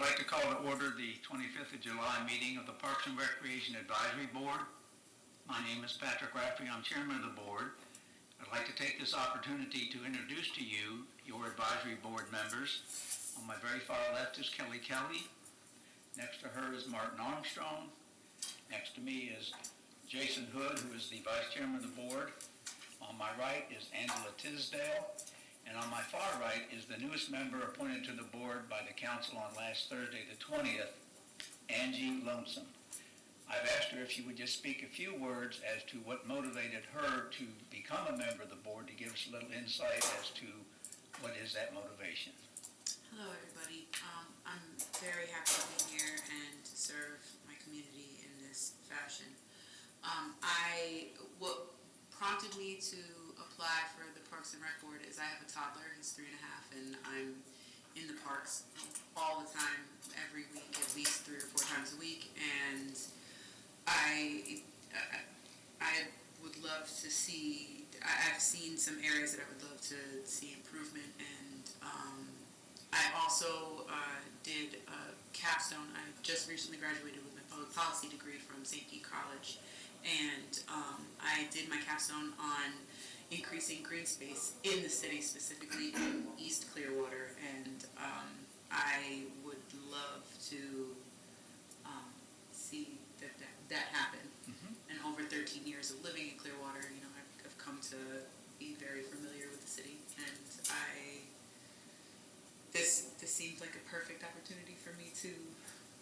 I'd like to call to order the 25th of July meeting of the Parks and Recreation Advisory Board. My name is Patrick Rafferty. I'm chairman of the board. I'd like to take this opportunity to introduce to you your advisory board members. On my very far left is Kelly Kelly. Next to her is Martin Armstrong. Next to me is Jason Hood, who is the vice chairman of the board. On my right is Angela Tisdale. And on my far right is the newest member appointed to the board by the council on last Thursday, the 20th, Angie Lonesome. I've asked her if she would just speak a few words as to what motivated her to become a member of the board, to give us a little insight as to what is that motivation. Hello, everybody. I'm very happy to be here and to serve my community in this fashion. What prompted me to apply for the Parks and Rec Board is I have a toddler. He's 3 and a half, and I'm in the parks all the time, every week, at least 3 or 4 times a week. And I would love to see. I've seen some areas that I would love to see improvement, and I also did a capstone. I just recently graduated with my public policy degree from St. Pete College, and I did my capstone on increasing green space in the city, specifically in East Clearwater, and I would love to see that happen. Mm-hmm. And over 13 years of living in Clearwater, I've come to be very familiar with the city, and this seems like a perfect opportunity for me to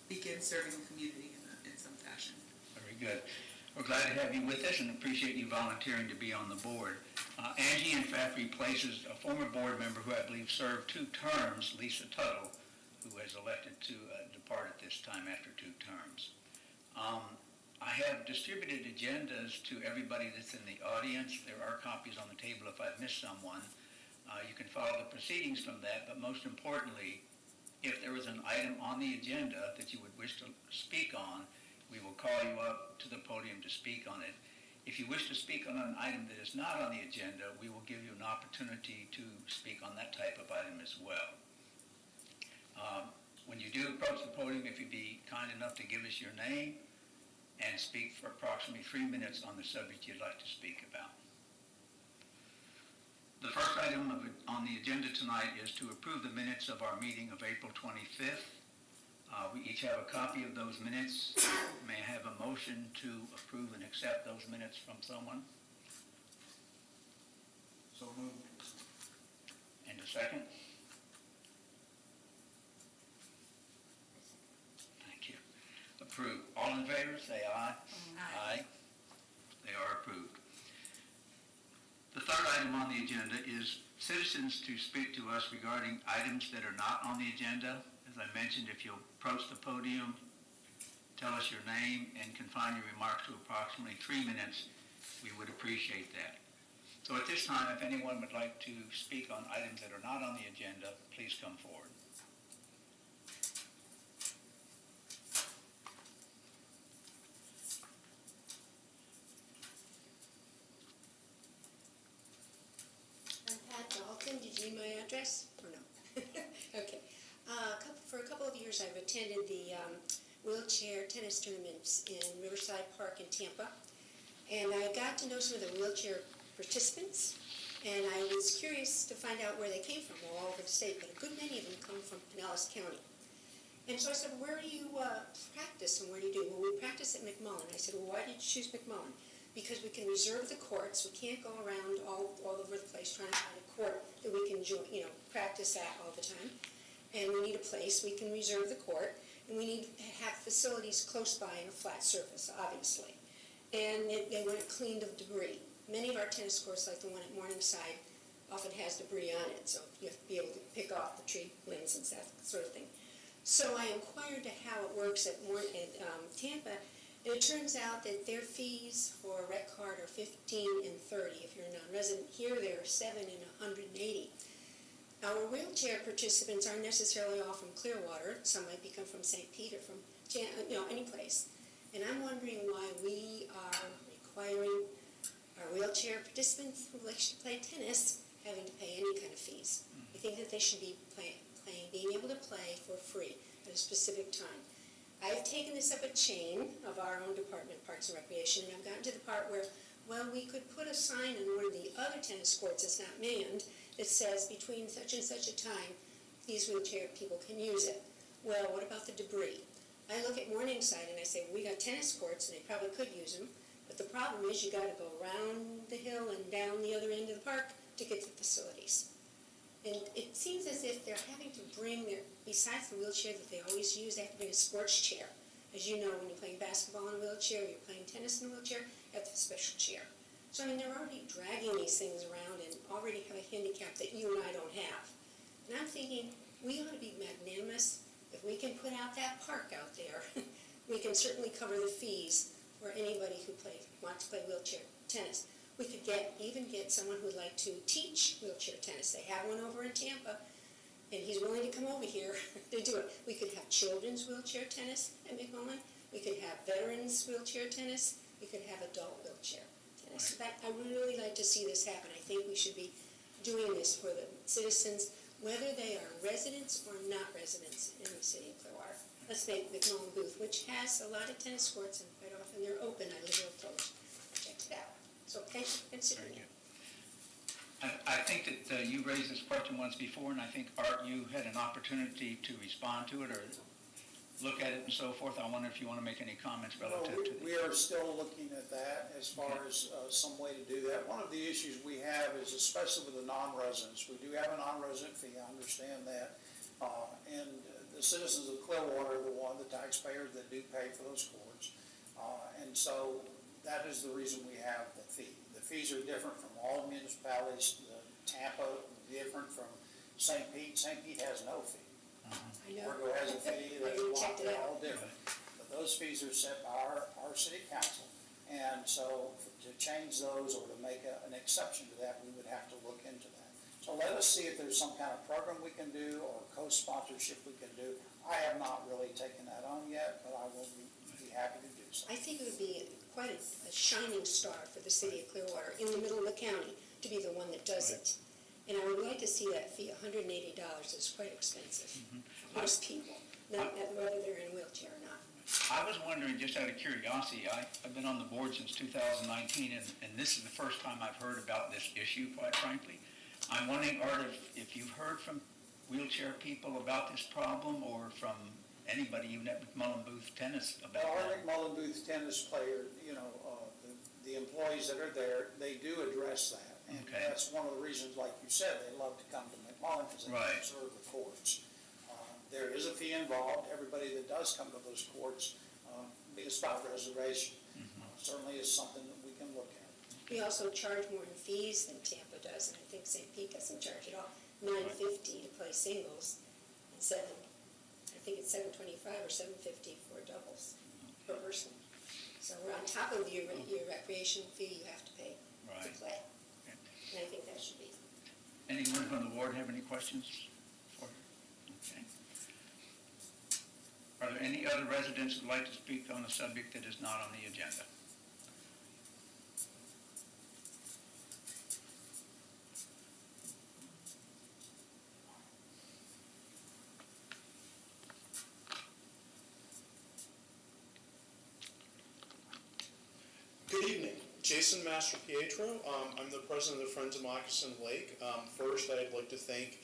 begin serving the community in some fashion. Very good. We're glad to have you with us and appreciate you volunteering to be on the board. Angie, in fact, replaces a former board member who I believe served 2 terms, Lisa Tuttle, who has elected to depart at this time after 2 terms. I have distributed agendas to everybody that's in the audience. There are copies on the table if I've missed someone. You can follow the proceedings from that, but most importantly, if there is an item on the agenda that you would wish to speak on, we will call you up to the podium to speak on it. If you wish to speak on an item that is not on the agenda, we will give you an opportunity to speak on that type of item as well. When you do approach the podium, if you'd be kind enough to give us your name and speak for approximately 3 minutes on the subject you'd like to speak about. The first item on the agenda tonight is to approve the minutes of our meeting of April 25th. We each have a copy of those minutes. May I have a motion to approve and accept those minutes from someone? So moved. And a second? Thank you. Approved. All in favor, say aye. Aye. They are approved. The third item on the agenda is citizens to speak to us regarding items that are not on the agenda. As I mentioned, if you'll approach the podium, tell us your name, and confine your remarks to approximately 3 minutes, we would appreciate that. So at this time, if anyone would like to speak on items that are not on the agenda, please come forward. I'm Pat Dalton. Did you need my address or no? Okay. For a couple of years, I've attended the wheelchair tennis tournaments in Riverside Park in Tampa, and I got to know some of the wheelchair participants, and I was curious to find out where they came from, all over the state, but a good many of them come from Pinellas County. And so I said, where do you practice and where do you do? Well, we practice at McMullen. I said, well, why did you choose McMullen? Because we can reserve the courts. We can't go around all over the place trying to find a court that we can practice at all the time. And we need a place. We can reserve the court, and we need to have facilities close by in a flat surface, obviously. And they want it cleaned of debris. Many of our tennis courts, like the one at Morningside, often has debris on it, so you have to be able to pick off the tree limbs and that sort of thing. So I inquired to how it works at Tampa, and it turns out that their fees for a rec card are $15 and $30 if you're a non-resident. Here they're $7 and $180. Our wheelchair participants aren't necessarily all from Clearwater. Some might come from St. Pete or from any place. And I'm wondering why we are requiring our wheelchair participants who like to play tennis having to pay any kind of fees. I think that they should be being able to play for free. at a specific time. I've taken this up a chain of our own department, Parks and Recreation, and I've gotten to the part where, well, we could put a sign on one of the other tennis courts that's not manned that says between such and such a time, these wheelchair people can use it. Well, what about the debris? I look at Morningside and I say, well, we got tennis courts and they probably could use them, but the problem is you got to go around the hill and down the other end of the park to get to the facilities. And it seems as if they're having to bring their, besides the wheelchair that they always use, they have to bring a sports chair. As you know, when you're playing basketball in a wheelchair, you're playing tennis in a wheelchair, you have to have a special chair. So, I mean, they're already dragging these things around and already have a handicap that you and I don't have. And I'm thinking, we ought to be magnanimous. If we can put out that park out there, we can certainly cover the fees for anybody who wants to play wheelchair tennis. We could even get someone who'd like to teach wheelchair tennis. They have one over in Tampa, and he's willing to come over here to do it. We could have children's wheelchair tennis at McMullen. We could have veterans wheelchair tennis. We could have adult wheelchair tennis. In fact, I would really like to see this happen. I think we should be doing this for the citizens, whether they are residents or not residents in the city of Clearwater. Let's make McMullen Booth, which has a lot of tennis courts, and quite often they're open. I live real close. Check it out. So thank you for considering it. I think that you raised this question once before, and I think, Art, you had an opportunity to respond to it or look at it and so forth. I wonder if you want to make any comments relative to We are still looking at that as far as some way to do that. One of the issues we have is, especially with the non-residents, we do have a non-resident fee, I understand that. And the citizens of Clearwater are the taxpayers that do pay for those courts. And so that is the reason we have the fee. The fees are different from all municipalities. Tampa different from St. Pete. St. Pete has no fee. I know. Orgo has a fee. They're all different. But those fees are set by our city council. And so to change those or to make an exception to that, we would have to look into that. So let us see if there's some kind of program we can do or co-sponsorship we can do. I have not really taken that on yet, but I will be happy to do so. I think it would be quite a shining star for the city of Clearwater in the middle of the county to be the one that does it. And I would like to see that fee. $180 is quite expensive for most people, not whether they're in a wheelchair or not. I was wondering, just out of curiosity, I've been on the board since 2019, and this is the first time I've heard about this issue, quite frankly. I'm wondering, Art, if you've heard from wheelchair people about this problem or from anybody, even at McMullen Booth Tennis, about Our that. McMullen Booth tennis player, the employees that are there, they do address that. And Okay. that's one of the reasons, like you said, they love to come to McMullen because they Right. can observe the courts. There is a fee involved. Everybody that does come to those courts, is by reservation. Certainly is something that we can look at. We also charge more in fees than Tampa does, and I think St. Pete doesn't charge at all. $9.50 to play singles, and I think it's $7.25 or $7.50 for doubles per person. So we're on top of your recreation fee you have to pay to Right. play. Okay. And I think that should be. Anyone from the board have any questions for you? Okay. Are there any other residents who would like to speak on a subject that is not on the agenda? Good evening. Jason Master Pietro. I'm the president of the Friends of Moccasin Lake. First, I'd like to thank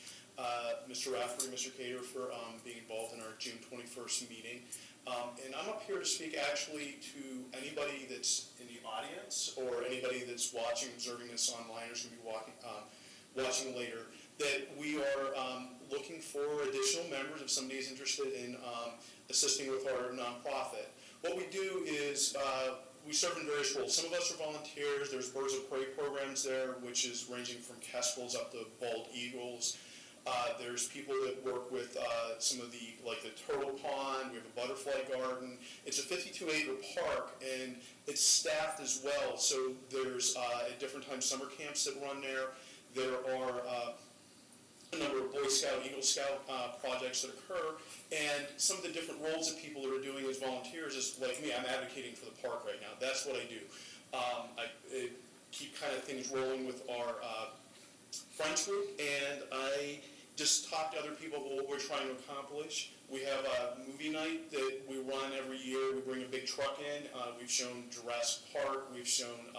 Mr. Rafferty, Mr. Cater for being involved in our June 21st meeting. And I'm up here to speak actually to anybody that's in the audience or anybody that's watching, observing this online, or is going to be watching later, that we are looking for additional members if somebody is interested in assisting with our nonprofit. What we do is we serve in various roles. Some of us are volunteers. There's Birds of Prey programs there, which is ranging from kestrels up to bald eagles. There's people that work with some of the turtle pond. We have a butterfly garden. It's a 52-acre park, and it's staffed as well. So there's at different times summer camps that run there. There are a number of Boy Scout, Eagle Scout projects that occur, and some of the different roles that people are doing as volunteers is, like me, I'm advocating for the park right now. That's what I do. I keep kind of things rolling with our Friends group, and I just talk to other people about what we're trying to accomplish. We have a movie night that we run every year. We bring a big truck in. We've shown Jurassic Park. We've shown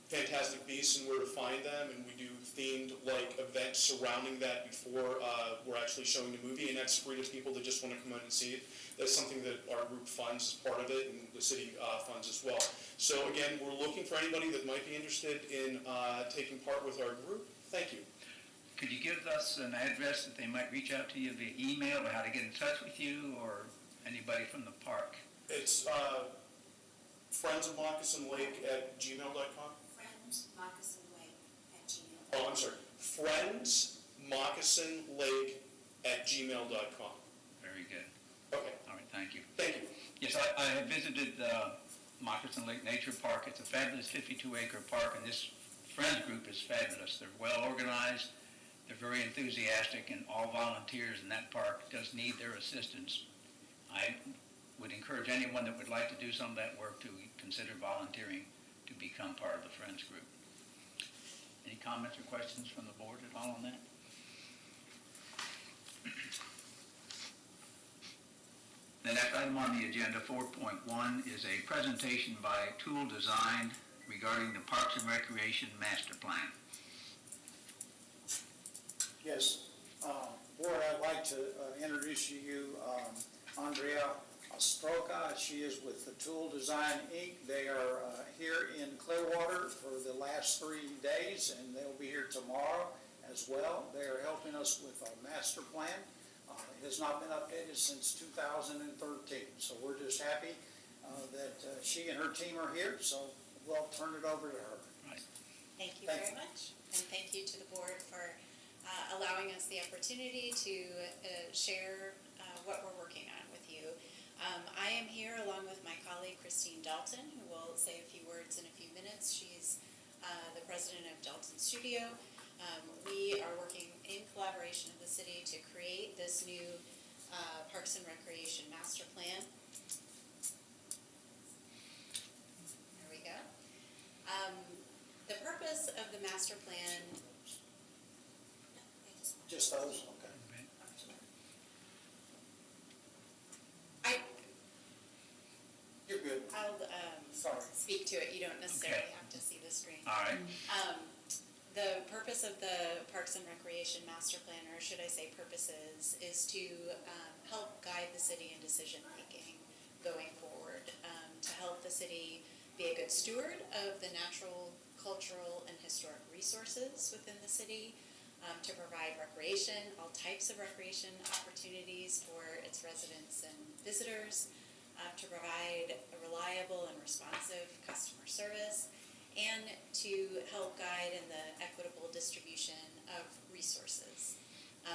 Fantastic Beasts and Where to Find Them, and we do themed events surrounding that before we're actually showing the movie, and that's free to people that just want to come in and see it. That's something that our group funds as part of it, and the city funds as well. So again, we're looking for anybody that might be interested in taking part with our group. Thank you. Could you give us an address that they might reach out to you via email, or how to get in touch with you, or anybody from the park? It's friendsofmoccasinlake@gmail.com. friendsmoccasinlake@gmail.com. Oh, I'm sorry. friendsmoccasinlake@gmail.com. Very good. Okay. All right, thank you. Thank you. Yes, I have visited Moccasin Lake Nature Park. It's a fabulous 52-acre park, and this Friends group is fabulous. They're well organized. They're very enthusiastic, and all volunteers in that park does need their assistance. I would encourage anyone that would like to do some of that work to consider volunteering to become part of the Friends group. Any comments or questions from the board at all on that? The next item on the agenda, 4.1, is a presentation by Tool Design regarding the Parks and Recreation Master Plan. Yes, Board, I'd like to introduce to you Andrea Ostroka. She is with the Tool Design, Inc. They are here in Clearwater for the last 3 days, and they'll be here tomorrow as well. They are helping us with our master plan. It has not been updated since 2013, so we're just happy that she and her team are here, so we'll turn it over to her. Thank you Thank very you. much, and thank you to the board for allowing us the opportunity to share what we're working on with you. I am here along with my colleague Christine Dalton, who will say a few words in a few minutes. She's the president of Dalton Studio. We are working in collaboration with the city to create this new Parks and Recreation Master Plan. There we go. The purpose of the master plan. Just those, okay. You're good. I'll Sorry. speak to it. You don't necessarily Okay. have to see the screen. All right. The purpose of the Parks and Recreation Master Plan, or should I say purposes, is to help guide the city in decision-making going forward, to help the city be a good steward of the natural, cultural, and historic resources within the city, to provide recreation, all types of recreation opportunities for its residents and visitors, to provide a reliable and responsive customer service, and to help guide in the equitable distribution of resources.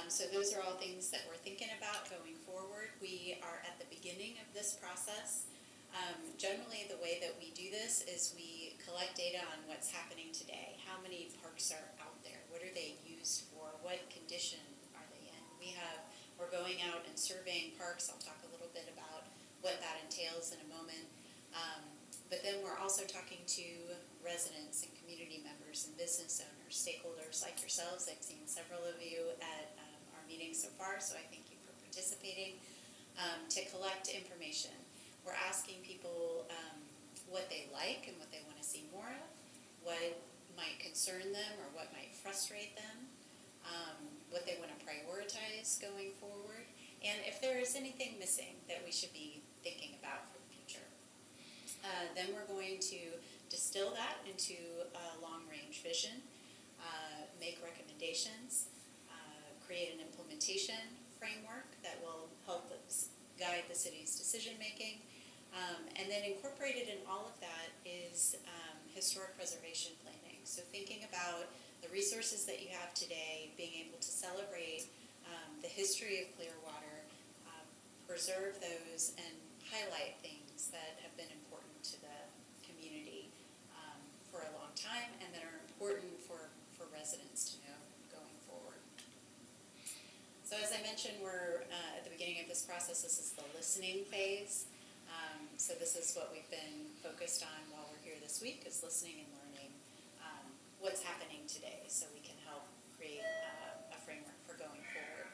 So those are all things that we're thinking about going forward. We are at the beginning of this process. Generally, the way that we do this is we collect data on what's happening today. How many parks are out there? What are they used for? What condition are they in? We're going out and surveying parks. I'll talk a little bit about what that entails in a moment. But then we're also talking to residents and community members and business owners, stakeholders like yourselves. I've seen several of you at our meetings so far, so I thank you for participating, to collect information. We're asking people what they like and what they want to see more of, what might concern them or what might frustrate them, what they want to prioritize going forward, and if there is anything missing that we should be thinking about for the future. Then we're going to distill that into a long-range vision, make recommendations, create an implementation framework that will help us guide the city's decision-making, and then incorporated in all of that is historic preservation planning. So thinking about the resources that you have today, being able to celebrate the history of Clearwater, preserve those, and highlight things that have been important to the community for a long time and that are important for residents to know going forward. So as I mentioned, we're at the beginning of this process. This is the listening phase. So this is what we've been focused on while we're here this week, is listening and learning what's happening today so we can help create a framework for going forward.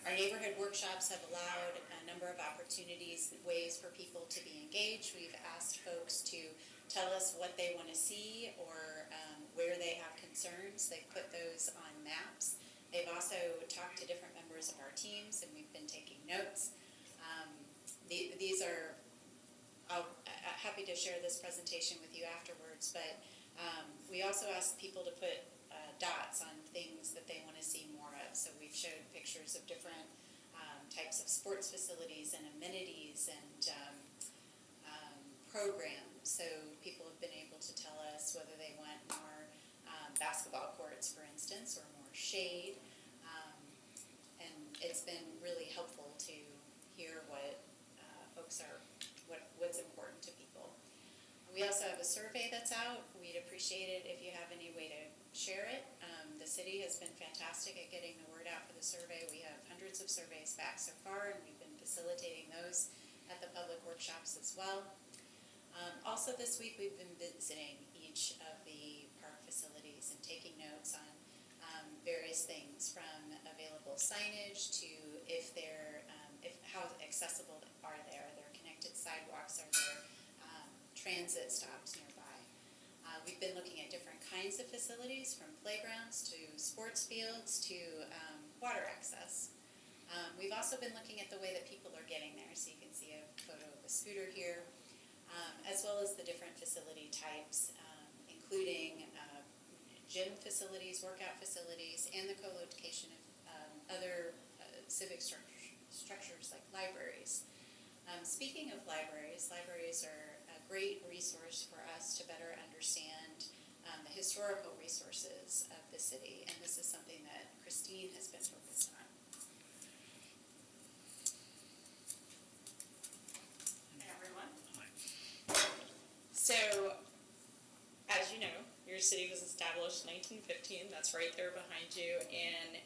Our neighborhood workshops have allowed a number of opportunities, ways for people to be engaged. We've asked folks to tell us what they want to see or where they have concerns. They've put those on maps. They've also talked to different members of our teams, and we've been taking notes. These are, I'm happy to share this presentation with you afterwards, but we also asked people to put dots on things that they want to see more of. So we've showed pictures of different types of sports facilities and amenities and programs. So people have been able to tell us whether they want more basketball courts, for instance, or more shade. And it's been really helpful to hear what folks are, what's important to people. We also have a survey that's out. We'd appreciate it if you have any way to share it. The city has been fantastic at getting the word out for the survey. We have hundreds of surveys back so far, and we've been facilitating those at the public workshops as well. Also this week, we've been visiting each of the park facilities and taking notes on various things, from available signage to if how accessible are there. Their connected sidewalks are there, transit stops nearby. We've been looking at different kinds of facilities, from playgrounds to sports fields to water access. We've also been looking at the way that people are getting there. So you can see a photo of a scooter here, as well as the different facility types, including gym facilities, workout facilities, and the co-location of other civic structures like libraries. Speaking of libraries, libraries are a great resource for us to better understand the historical resources of the city, and this is something that Christine has been focused on. Hi, everyone. So, as you know, your city was established in 1915. That's right there behind you. And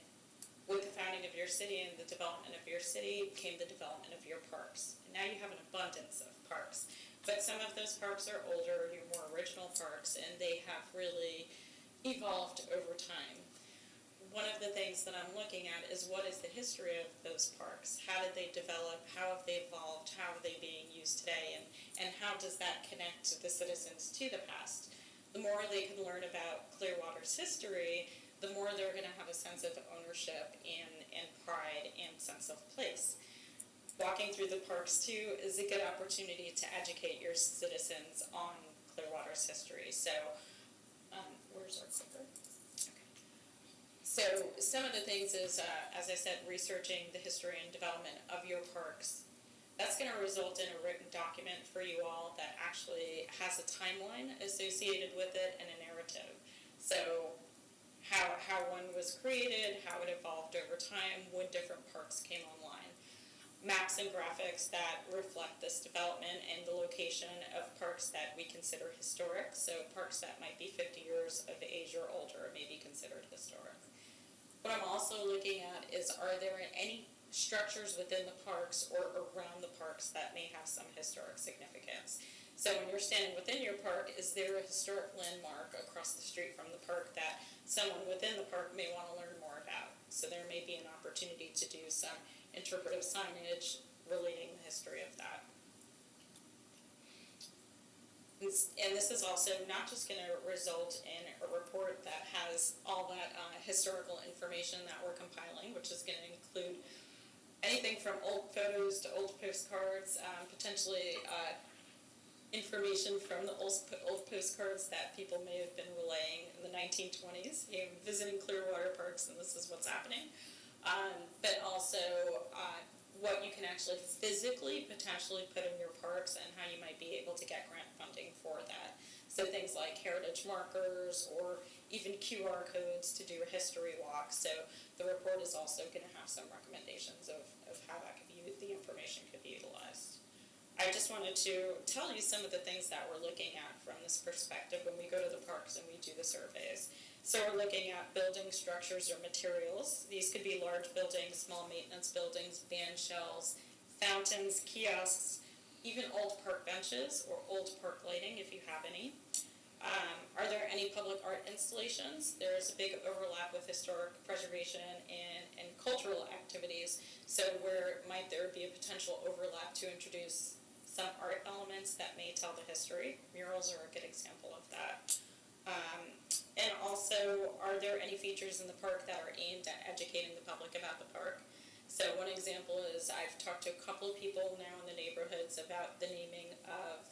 with the founding of your city and the development of your city came the development of your parks. And now you have an abundance of parks. But some of those parks are older, your more original parks, and they have really evolved over time. One of the things that I'm looking at is, what is the history of those parks? How did they develop? How have they evolved? How are they being used today? And how does that connect the citizens to the past? The more they can learn about Clearwater's history, the more they're going to have a sense of ownership and pride and sense of place. Walking through the parks, too, is a good opportunity to educate your citizens on Clearwater's history. So, where's our clicker? Okay. So, some of the things is, as I said, researching the history and development of your parks. That's going to result in a written document for you all that actually has a timeline associated with it and a narrative. So, how one was created, how it evolved over time, when different parks came online. Maps and graphics that reflect this development and the location of parks that we consider historic. So parks that might be 50 years of age or older may be considered historic. What I'm also looking at is, are there any structures within the parks or around the parks that may have some historic significance? So when you're standing within your park, is there a historic landmark across the street from the park that someone within the park may want to learn more about? So there may be an opportunity to do some interpretive signage relating the history of that. And this is also not just going to result in a report that has all that historical information that we're compiling, which is going to include anything from old photos to old postcards, potentially information from the old postcards that people may have been relaying in the 1920s, visiting Clearwater parks, and this is what's happening. But also what you can actually physically potentially put in your parks and how you might be able to get grant funding for that. So things like heritage markers or even QR codes to do a history walk. So the report is also going to have some recommendations of how that could be, the information could be utilized. I just wanted to tell you some of the things that we're looking at from this perspective when we go to the parks and we do the surveys. So we're looking at building structures or materials. These could be large buildings, small maintenance buildings, band shells, fountains, kiosks, even old park benches or old park lighting if you have any. Are there any public art installations? There is a big overlap with historic preservation and cultural activities. So where might there be a potential overlap to introduce some art elements that may tell the history? Murals are a good example of that. And also, are there any features in the park that are aimed at educating the public about the park? So one example is I've talked to a couple of people now in the neighborhoods about the naming of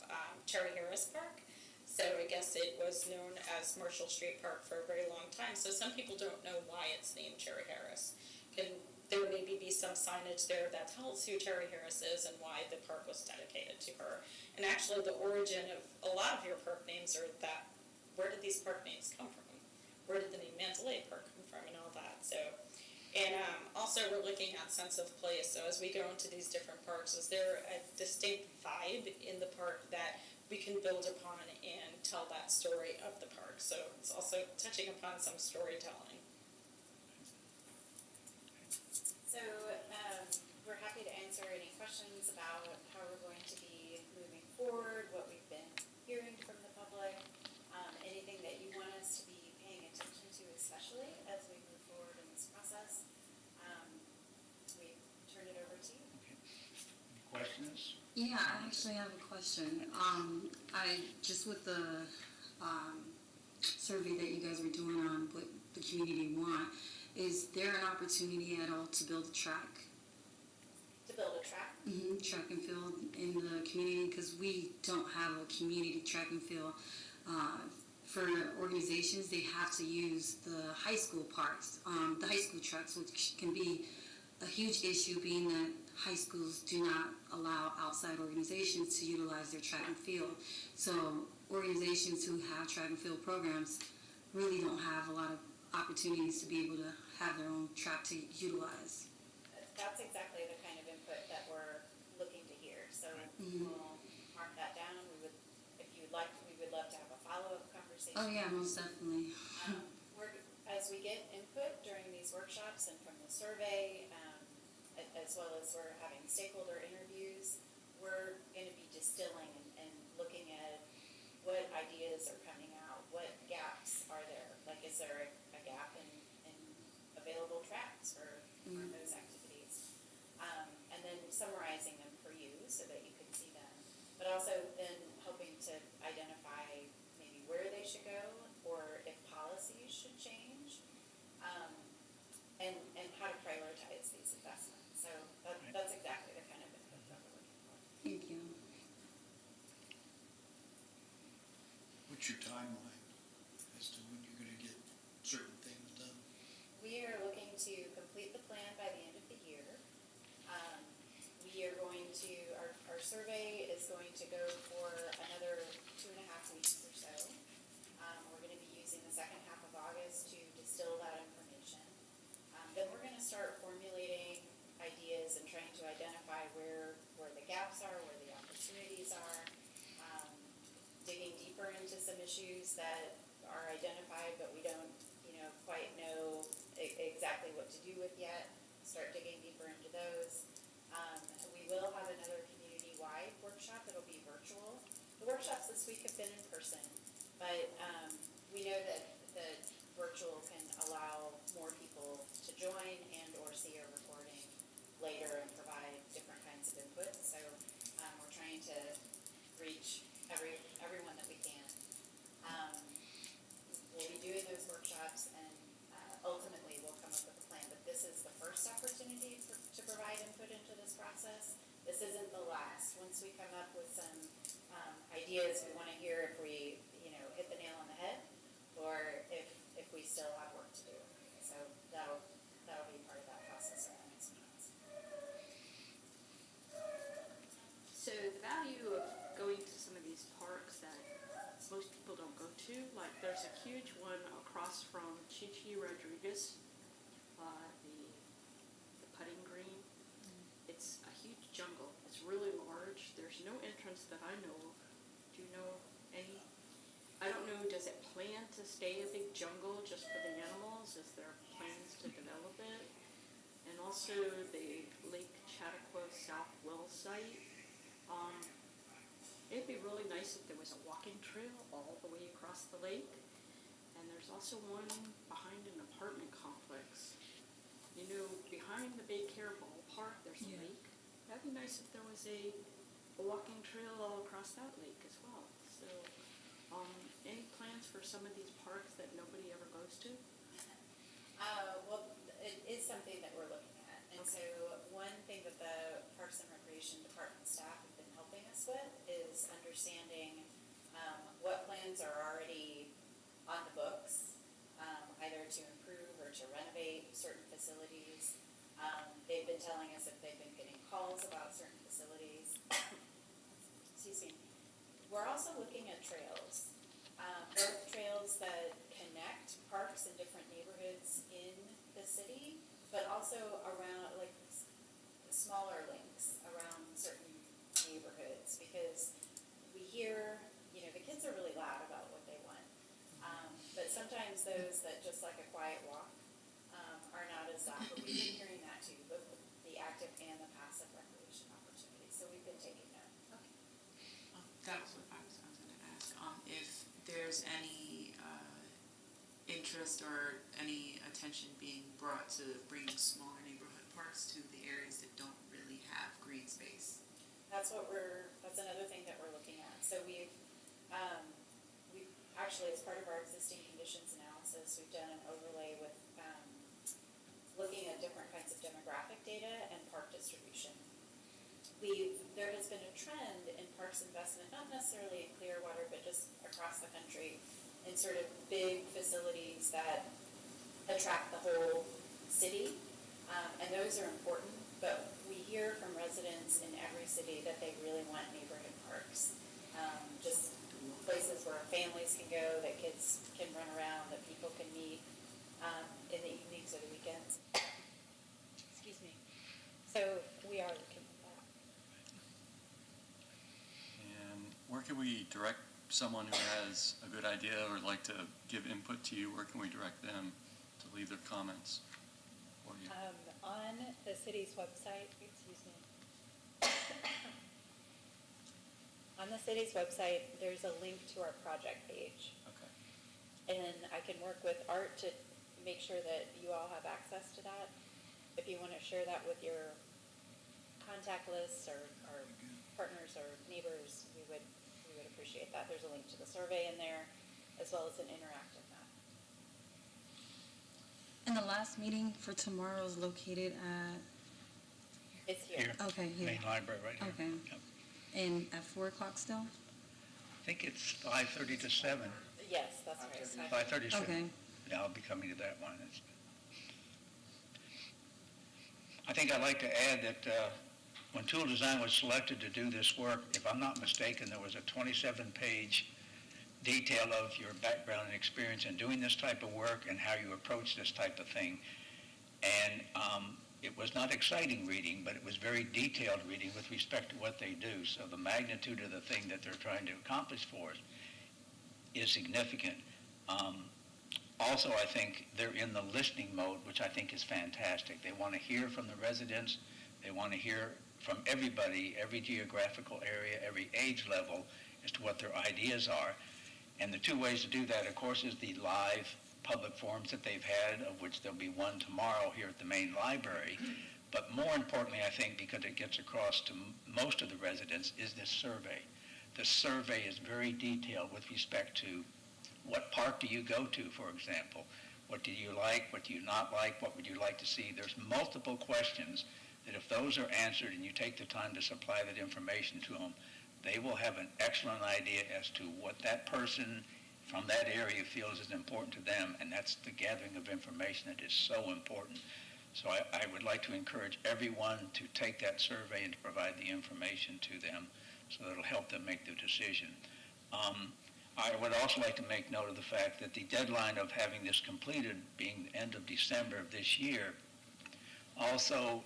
Cherry Harris Park. So I guess it was known as Marshall Street Park for a very long time. So some people don't know why it's named Cherry Harris. Can there maybe be some signage there that tells who Cherry Harris is and why the park was dedicated to her? And actually the origin of a lot of your park names are that, where did these park names come from? Where did the name Mandalay Park come from and all that? So, and also we're looking at sense of place. So as we go into these different parks, is there a distinct vibe in the park that we can build upon and tell that story of the park? So it's also touching upon some storytelling. So we're happy to answer any questions about how we're going to be moving forward, what we've been hearing from the public, anything that you want us to be paying attention to, especially as we move forward in this process. We turn it over to you. Any questions? Yeah, I actually have a question. I just with the survey that you guys were doing on what the community want, is there an opportunity at all to build a track? To build a track? Track and field in the community, because we don't have a community track and field. For organizations, they have to use the high school parks, the high school tracks, which can be a huge issue, being that high schools do not allow outside organizations to utilize their track and field. So organizations who have track and field programs really don't have a lot of opportunities to be able to have their own track to utilize. That's exactly the kind of input that we're looking to hear. So we'll mark that down. We would, if you'd like, we would love to have a follow-up conversation. Oh yeah, most definitely. As we get input during these workshops and from the survey, as well as we're having stakeholder interviews, we're going to be distilling and looking at what ideas are coming out, what gaps are there. Like, is there a gap in available tracks for those activities? And then summarizing them for you so that you can see them. But also then helping to identify maybe where they should go or if policies should change, and how to prioritize these investments. So that's exactly the kind of input that we're looking for. Thank you. What's your timeline as to when you're going to get certain things done? We are looking to complete the plan by the end of the year. We are going to, our survey is going to go for another 2.5 weeks or so. We're going to be using the second half of August to distill that information. Then we're going to start formulating ideas and trying to identify where the gaps are, where the opportunities are, digging deeper into some issues that are identified but we don't quite know exactly what to do with yet. Start digging deeper into those. We will have another community-wide workshop. It'll be virtual. The workshops this week have been in person, but we know that virtual can allow more people to join and or see a recording later and provide different kinds of input. So we're trying to reach everyone that we can. We'll be doing those workshops and ultimately we'll come up with a plan, but this is the first opportunity to provide input into this process. This isn't the last. Once we come up with some ideas, we want to hear if we hit the nail on the head or if we still have work to do. So that'll be part of that process over the next months. So the value of going to some of these parks that most people don't go to, like there's a huge one across from Chichi Rodriguez, the putting green. It's a huge jungle. It's really large. There's no entrance that I know of. Do you know any? I don't know, does it plan to stay a big jungle just for the animals? Is there plans to develop it? And also the Lake Chautauqua South Well site. It'd be really nice if there was a walking trail all the way across the lake. And there's also one behind an apartment complex. behind the Big Care Ballpark, there's a Yeah. lake. That'd be nice if there was a walking trail all across that lake as well. So, any plans for some of these parks that nobody ever goes to? Well, it is something that we're looking at. And so one thing that the Parks and Recreation Department staff have been helping us with is understanding what plans are already on the books, either to improve or to renovate certain facilities. They've been telling us if they've been getting calls about certain facilities. Excuse me. We're also looking at trails, both trails that connect parks in different neighborhoods in the city, but also around, like, smaller links around certain neighborhoods, because we hear, the kids are really loud about what they want. But sometimes those that just like a quiet walk are not as loud, but we've been hearing that too, both the active and the passive recreation opportunities, so we've been taking note. That was what I was gonna ask, if there's any, interest or any attention being brought to bringing smaller neighborhood parks to the areas that don't really have green space. That's another thing that we're looking at. So we've actually, as part of our existing conditions analysis, we've done an overlay with, looking at different kinds of demographic data and park distribution. There has been a trend in parks investment, not necessarily in Clearwater, but just across the country, in sort of big facilities that attract the whole city, and those are important, but we hear from residents in every city that they really want neighborhood parks. Just places where families can go, that kids can run around, that people can meet in the evenings or the weekends. Excuse me. So we are looking at that. And where can we direct someone who has a good idea or would like to give input to you? Where can we direct them to leave their comments for you? On the city's website, excuse me. On the city's website, there's a link to our project page. Okay. And I can work with Art to make sure that you all have access to that. If you want to share that with your contact lists or partners or neighbors, we would appreciate that. There's a link to the survey in there, as well as an interactive map. And the last meeting for tomorrow is located at, It's here. okay, here. Main library right here. Okay. Yep. And at 4 o'clock still? I think it's 5:30 to 7. Yes, that's right. 5:30 to 7. Okay. Yeah, I'll be coming to that one. I think I'd like to add that when Tool Design was selected to do this work, if I'm not mistaken, there was a 27-page detail of your background and experience in doing this type of work and how you approach this type of thing. And it was not exciting reading, but it was very detailed reading with respect to what they do. So the magnitude of the thing that they're trying to accomplish for us is significant. Also, I think they're in the listening mode, which I think is fantastic. They want to hear from the residents. They want to hear from everybody, every geographical area, every age level, as to what their ideas are. And the two ways to do that, of course, is the live public forums that they've had, of which there'll be one tomorrow here at the main library. But more importantly, I think, because it gets across to most of the residents, is this survey. The survey is very detailed with respect to what park do you go to, for example? What do you like? What do you not like? What would you like to see? There's multiple questions that if those are answered and you take the time to supply that information to them, they will have an excellent idea as to what that person from that area feels is important to them, and that's the gathering of information that is so important. So I would like to encourage everyone to take that survey and to provide the information to them so that it'll help them make their decision. I would also like to make note of the fact that the deadline of having this completed being the end of December of this year also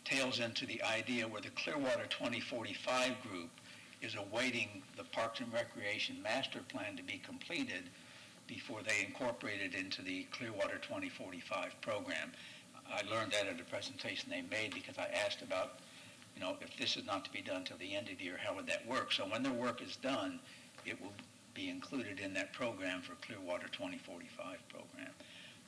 tails into the idea where the Clearwater 2045 group is awaiting the Parks and Recreation Master Plan to be completed before they incorporate it into the Clearwater 2045 program. I learned that at a presentation they made because I asked about, if this is not to be done till the end of the year, how would that work? So when their work is done, it will be included in that program for Clearwater 2045 program.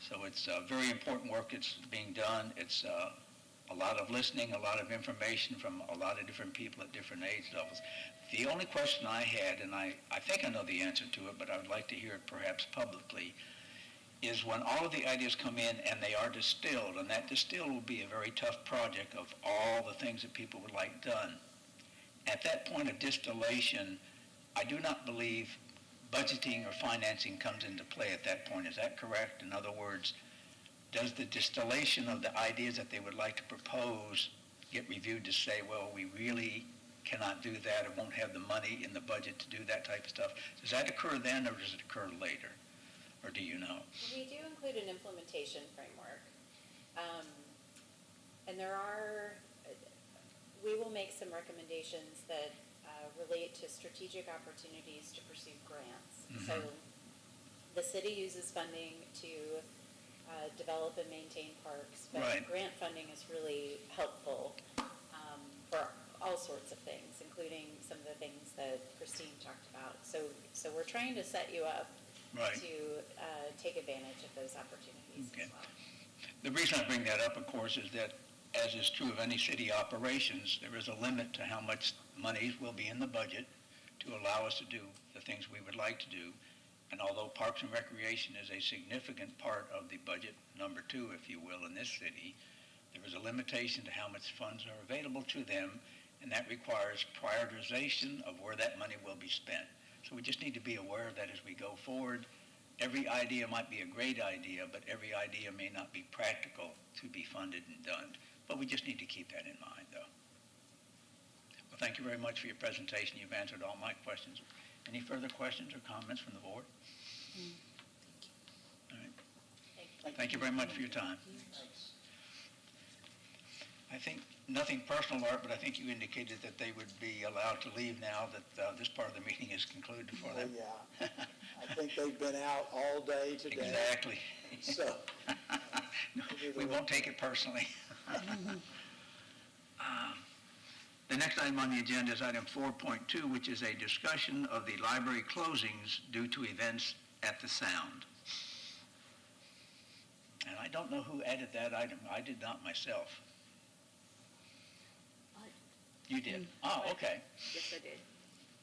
So it's very important work that's being done. It's a lot of listening, a lot of information from a lot of different people at different age levels. The only question I had, and I think I know the answer to it, but I would like to hear it perhaps publicly, is when all of the ideas come in and they are distilled, and that distill will be a very tough project of all the things that people would like done. At that point of distillation, I do not believe budgeting or financing comes into play at that point. Is that correct? In other words, does the distillation of the ideas that they would like to propose get reviewed to say, well, we really cannot do that or won't have the money in the budget to do that type of stuff? Does that occur then, or does it occur later? Or do you know? We do include an implementation framework. And we will make some recommendations that relate to strategic opportunities to pursue grants. Mm-hmm. So the city uses funding to develop and maintain parks, but Right. grant funding is really helpful for all sorts of things, including some of the things that Christine talked about. So we're trying to set you up Right. to take advantage of those opportunities Okay. as well. The reason I bring that up, of course, is that, as is true of any city operations, there is a limit to how much money will be in the budget to allow us to do the things we would like to do. And although Parks and Recreation is a significant part of the budget, number 2, if you will, in this city, there is a limitation to how much funds are available to them, and that requires prioritization of where that money will be spent. So we just need to be aware of that as we go forward. Every idea might be a great idea, but every idea may not be practical to be funded and done. But we just need to keep that in mind, though. Well, thank you very much for your presentation. You've answered all my questions. Any further questions or comments from the board? All right. Thank you very much for your time. I think nothing personal, Art, but I think you indicated that they would be allowed to leave now that this part of the meeting is concluded for them. Yeah. I think they've been out all day today. Exactly. So. We won't take it personally. The next item on the agenda is item 4.2, which is a discussion of the library closings due to events at the Sound. And I don't know who added that item. I did not myself. You did? Oh, okay. Yes, I did.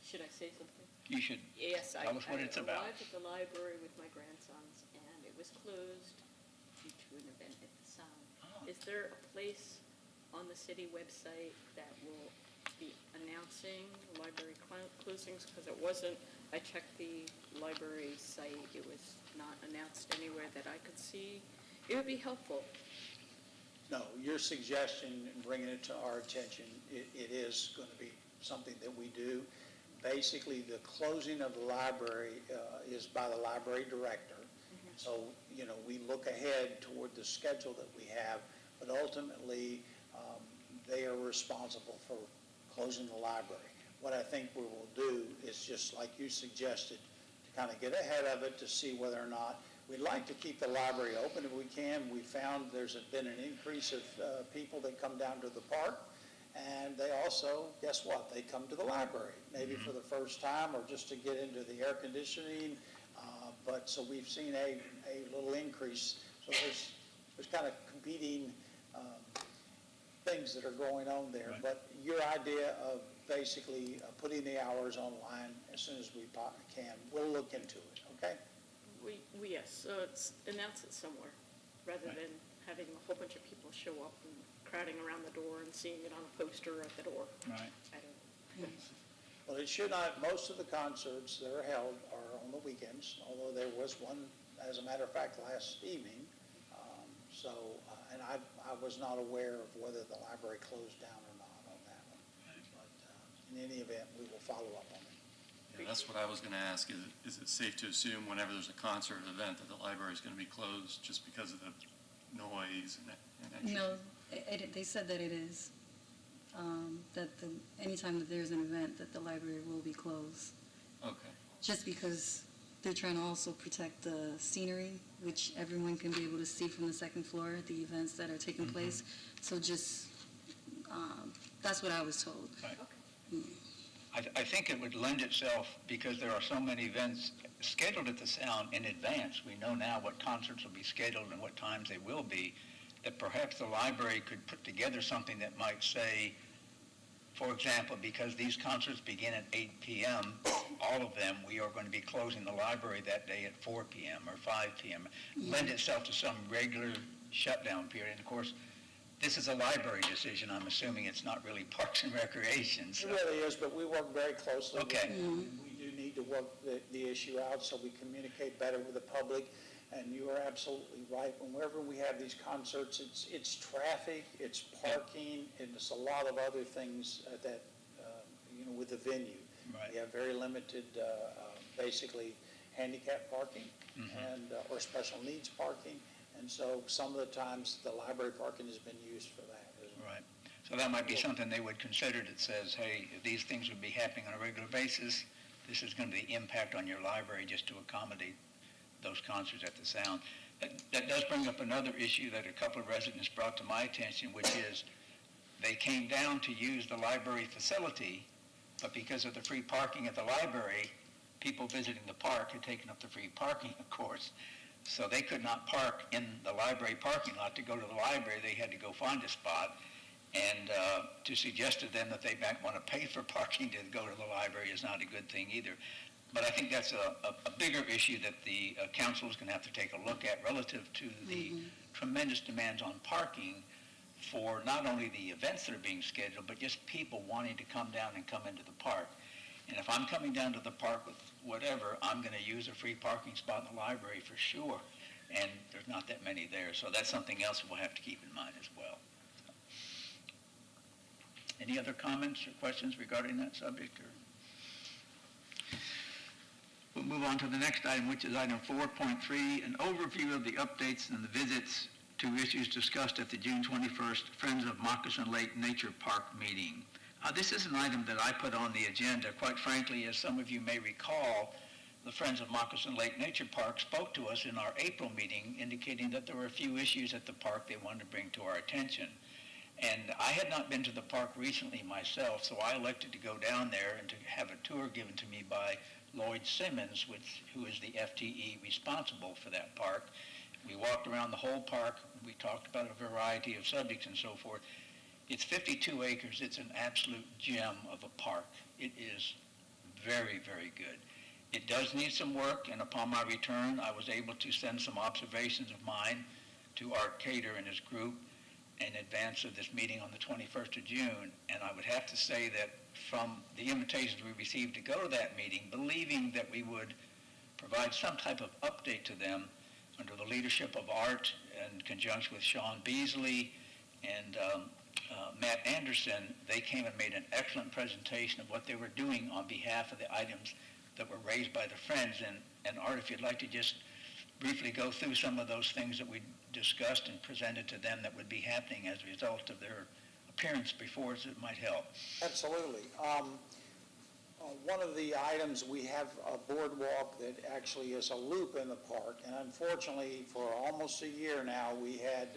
Should I say something? You should. Yes, I Tell us what it's about. arrived at the library with my grandsons, and it was closed due to an event at the Sound. Oh. Is there a place on the city website that will be announcing library closings? Because it wasn't, I checked the library site, it was not announced anywhere that I could see. It would be helpful. No, your suggestion and bringing it to our attention, it is going to be something that we do. Basically, the closing of the library is by the library director. Mm-hmm. So, we look ahead toward the schedule that we have, but ultimately, they are responsible for closing the library. What I think we will do is just like you suggested, to kind of get ahead of it to see whether or not we'd like to keep the library open if we can. We found there's been an increase of people that come down to the park, and they also, guess what, they come to the library, maybe for the first time or just to get into the air conditioning. But so we've seen a little increase. So there's kind of competing things that are going on there. Right. But your idea of basically putting the hours online as soon as we can, we'll look into it, okay? Yes, so it's announce it somewhere, rather Right. than having a whole bunch of people show up and crowding around the door and seeing it on a poster at the door. Right. I don't. Well, it should not, most of the concerts that are held are on the weekends, although there was one, as a matter of fact, last evening. And I was not aware of whether the library closed down or not on that one. But in any event, we will follow up on it. Yeah, that's what I was going to ask. Is it safe to assume whenever there's a concert event that the library is going to be closed just because of the noise and extra? No, they said that it is, that anytime that there's an event, that the library will be closed. Okay. Just because they're trying to also protect the scenery, which everyone can be able to see from the second floor, the events that are taking place. So just, that's what I was told. Right. I think it would lend itself, because there are so many events scheduled at the Sound in advance, we know now what concerts will be scheduled and what times they will be, that perhaps the library could put together something that might say, for example, because these concerts begin at 8 p.m., all of them, we are going to be closing the library that day at 4 p.m. or 5 p.m. Lend itself to some regular shutdown period. And of course, this is a library decision. I'm assuming it's not really Parks and Recreation. It So. really is, but we work very closely with Okay. them. We do need to work the issue out so we communicate better with the public. And you are absolutely right. Whenever we have these concerts, it's traffic, it's parking, and it's a lot of other things that, with the venue. Right. We have very limited, basically, handicap parking and or special needs parking. And so some of the times the library parking has been used for that as well. Right. So that might be something they would consider that says, hey, if these things would be happening on a regular basis, this is going to be the impact on your library just to accommodate those concerts at the Sound. That does bring up another issue that a couple of residents brought to my attention, which is they came down to use the library facility, but because of the free parking at the library, people visiting the park had taken up the free parking, of course. So they could not park in the library parking lot. To go to the library, they had to go find a spot. And to suggest to them that they might want to pay for parking to go to the library is not a good thing either. But I think that's a bigger issue that the council is going to have to take a look at relative to the tremendous demands on parking for not only the events that are being scheduled, but just people wanting to come down and come into the park. And if I'm coming down to the park with whatever, I'm going to use a free parking spot in the library for sure. And there's not that many there. So that's something else we'll have to keep in mind as well. Any other comments or questions regarding that subject? We'll move on to the next item, which is item 4.3, an overview of the updates and the visits to issues discussed at the June 21st Friends of Moccasin Lake Nature Park meeting. This is an item that I put on the agenda. Quite frankly, as some of you may recall, the Friends of Moccasin Lake Nature Park spoke to us in our April meeting, indicating that there were a few issues at the park they wanted to bring to our attention. And I had not been to the park recently myself, so I elected to go down there and to have a tour given to me by Lloyd Simmons, who is the FTE responsible for that park. We walked around the whole park. We talked about a variety of subjects and so forth. It's 52 acres. It's an absolute gem of a park. It is very, very good. It does need some work, and upon my return, I was able to send some observations of mine to Art Cater and his group in advance of this meeting on the 21st of June. And I would have to say that from the invitations we received to go to that meeting, believing that we would provide some type of update to them under the leadership of Art in conjunction with Sean Beasley and Matt Anderson, they came and made an excellent presentation of what they were doing on behalf of the items that were raised by the Friends. And Art, if you'd like to just briefly go through some of those things that we discussed and presented to them that would be happening as a result of their appearance before us, it might help. Absolutely. One of the items, we have a boardwalk that actually is a loop in the park, and unfortunately for almost a year now, we had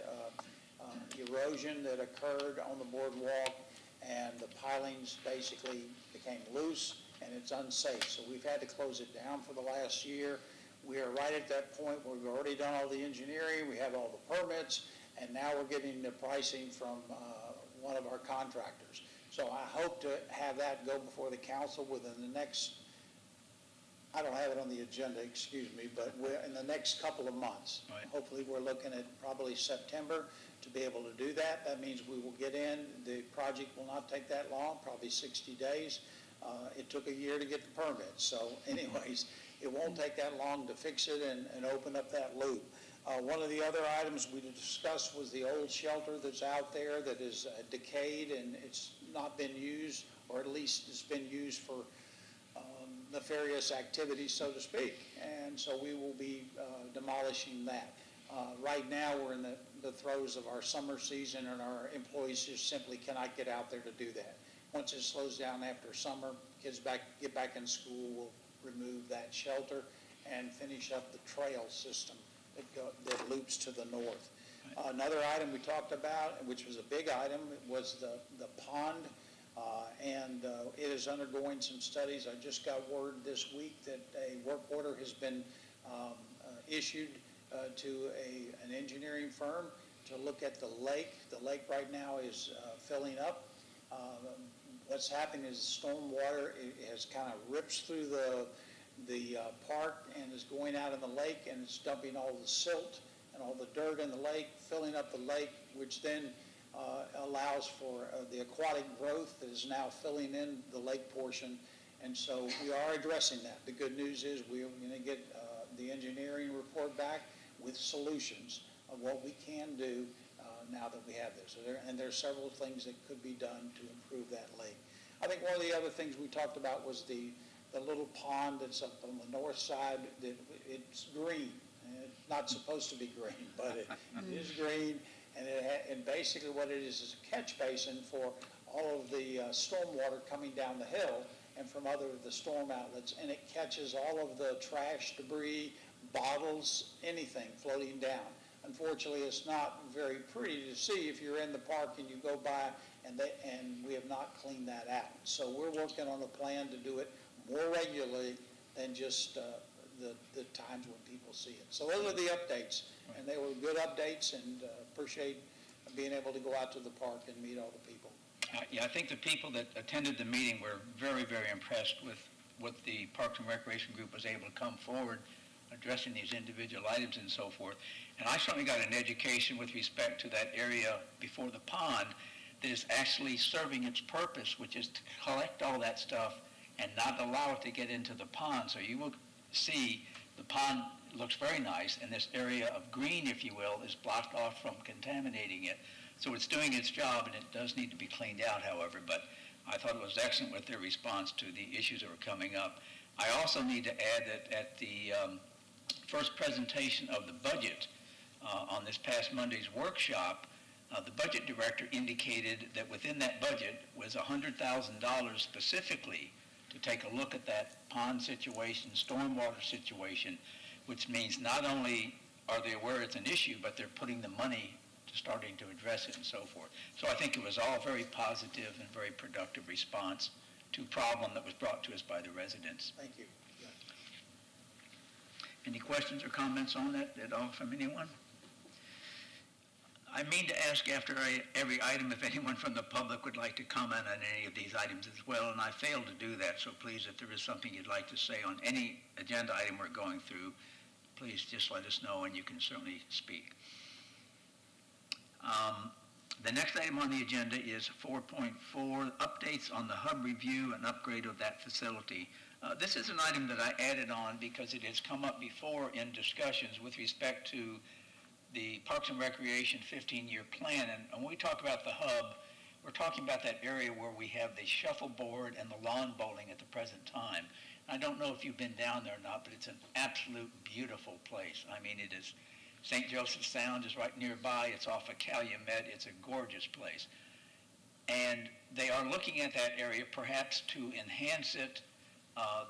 erosion that occurred on the boardwalk, and the pilings basically became loose, and it's unsafe. So we've had to close it down for the last year. We are right at that point where we've already done all the engineering, we have all the permits, and now we're getting the pricing from one of our contractors. So I hope to have that go before the council within the next, I don't have it on the agenda, excuse me, but in the next couple of months. Right. Hopefully we're looking at probably September to be able to do that. That means we will get in. The project will not take that long, probably 60 days. It took a year to get the permits. So anyways, it won't take that long to fix it and open up that loop. One of the other items we discussed was the old shelter that's out there that is decayed and it's not been used, or at least it's been used for nefarious activities, so to speak. And so we will be demolishing that. Right now, we're in the throes of our summer season, and our employees just simply cannot get out there to do that. Once it slows down after summer, kids get back in school, we'll remove that shelter and finish up the trail system that loops to the north. Another item we talked about, which was a big item, was the pond and it is undergoing some studies. I just got word this week that a work order has been issued to an engineering firm to look at the lake. The lake right now is filling up. What's happening is storm water has kind of rips through the park and is going out in the lake, and it's dumping all the silt and all the dirt in the lake, filling up the lake, which then allows for the aquatic growth that is now filling in the lake portion. And so we are addressing that. The good news is we're going to get the engineering report back with solutions of what we can do now that we have this. And there are several things that could be done to improve that lake. I think one of the other things we talked about was the little pond that's up on the north side. That it's green. And it's not supposed to be green, but it is green. And basically what it is a catch basin for all of the storm water coming down the hill and from other of the storm outlets. And it catches all of the trash, debris, bottles, anything floating down. Unfortunately, it's not very pretty to see if you're in the park and you go by, and we have not cleaned that out. So we're working on a plan to do it more regularly than just the times when people see it. So those are the updates, and they were good updates, and appreciate being able to go out to the park and meet all the people. Yeah, I think the people that attended the meeting were very, very impressed with what the Parks and Recreation Group was able to come forward addressing these individual items and so forth. And I certainly got an education with respect to that area before the pond that is actually serving its purpose, which is to collect all that stuff and not allow it to get into the pond. So you will see the pond looks very nice, and this area of green, if you will, is blocked off from contaminating it. So it's doing its job, and it does need to be cleaned out, however. But I thought it was excellent with their response to the issues that were coming up. I also need to add that at the first presentation of the budget on this past Monday's workshop, the budget director indicated that within that budget was $100,000 specifically to take a look at that pond situation, stormwater situation, which means not only are they aware it's an issue, but they're putting the money to starting to address it and so forth. So I think it was all very positive and very productive response to a problem that was brought to us by the residents. Thank you. Any questions or comments on that at all from anyone? I mean to ask after every item if anyone from the public would like to comment on any of these items as well, and I failed to do that, so please, if there is something you'd like to say on any agenda item we're going through, please just let us know and you can certainly speak. The next item on the agenda is 4.4, updates on the hub review and upgrade of that facility. This is an item that I added on because it has come up before in discussions with respect to the Parks and Recreation 15-year plan. And when we talk about the hub, we're talking about that area where we have the shuffleboard and the lawn bowling at the present time. I don't know if you've been down there or not, but it's an absolute beautiful place. I mean, it is, St. Joseph Sound is right nearby. It's off of Calumet. It's a gorgeous place. And they are looking at that area perhaps to enhance it.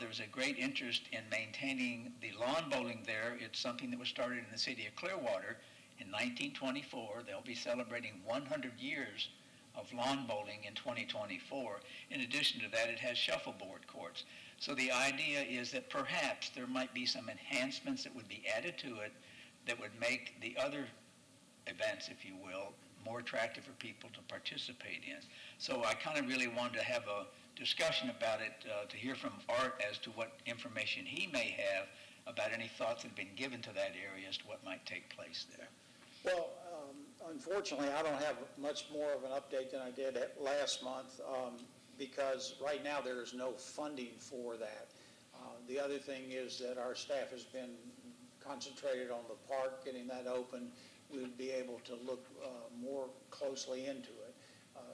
There's a great interest in maintaining the lawn bowling there. It's something that was started in the city of Clearwater in 1924. They'll be celebrating 100 years of lawn bowling in 2024. In addition to that, it has shuffleboard courts. So the idea is that perhaps there might be some enhancements that would be added to it that would make the other events, if you will, more attractive for people to participate in. So I kind of really wanted to have a discussion about it, to hear from Art as to what information he may have about any thoughts that have been given to that area as to what might take place there. Well, unfortunately, I don't have much more of an update than I did last month because right now there is no funding for that. The other thing is that our staff has been concentrated on the park, getting that open. We would be able to look more closely into it,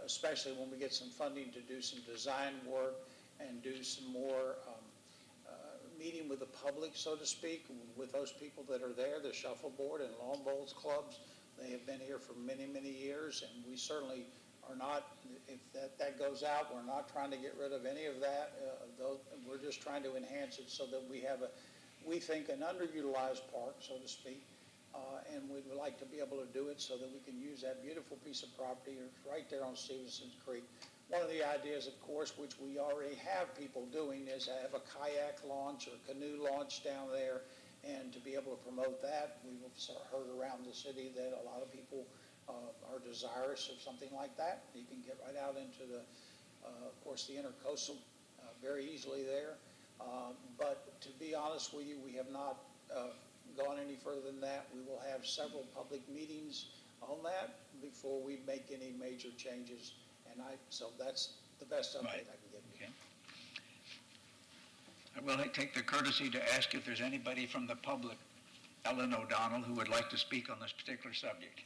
especially when we get some funding to do some design work and do some more meeting with the public, so to speak, with those people that are there, the shuffleboard and lawn bowls clubs. They have been here for many, many years, and we certainly are not, if that goes out, we're not trying to get rid of any of that. We're just trying to enhance it so that we have we think, an underutilized park, so to speak, and we'd like to be able to do it so that we can use that beautiful piece of property right there on Stevenson's Creek One of the ideas, of course, which we already have people doing, is have a kayak launch or canoe launch down there. And to be able to promote that, we've sort of heard around the city that a lot of people are desirous of something like that. You can get right out into the, of course, the intercoastal very easily there. But to be honest with you, we have not gone any further than that. We will have several public meetings on that before we make any major changes. And so that's the best update I can give you. Okay. I will take the courtesy to ask if there's anybody from the public, Ellen O'Donnell, who would like to speak on this particular subject.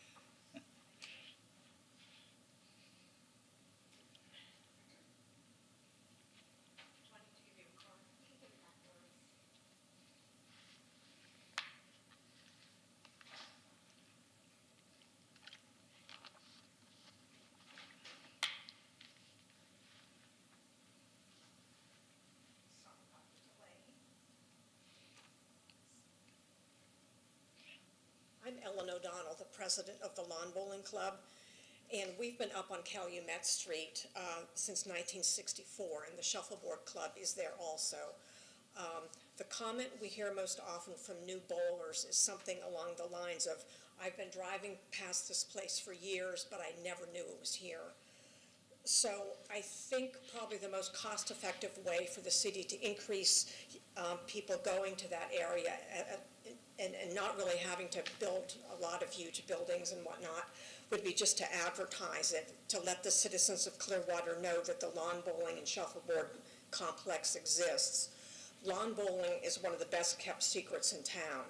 I'm Ellen O'Donnell, the president of the Lawn Bowling Club, and we've been up on Calumet Street since 1964, and the Shuffleboard Club is there also. The comment we hear most often from new bowlers is something along the lines of, I've been driving past this place for years, but I never knew it was here. So I think probably the most cost-effective way for the city to increase people going to that area and not really having to build a lot of huge buildings and whatnot would be just to advertise it, to let the citizens of Clearwater know that the lawn bowling and shuffleboard complex exists. Lawn bowling is one of the best kept secrets in town.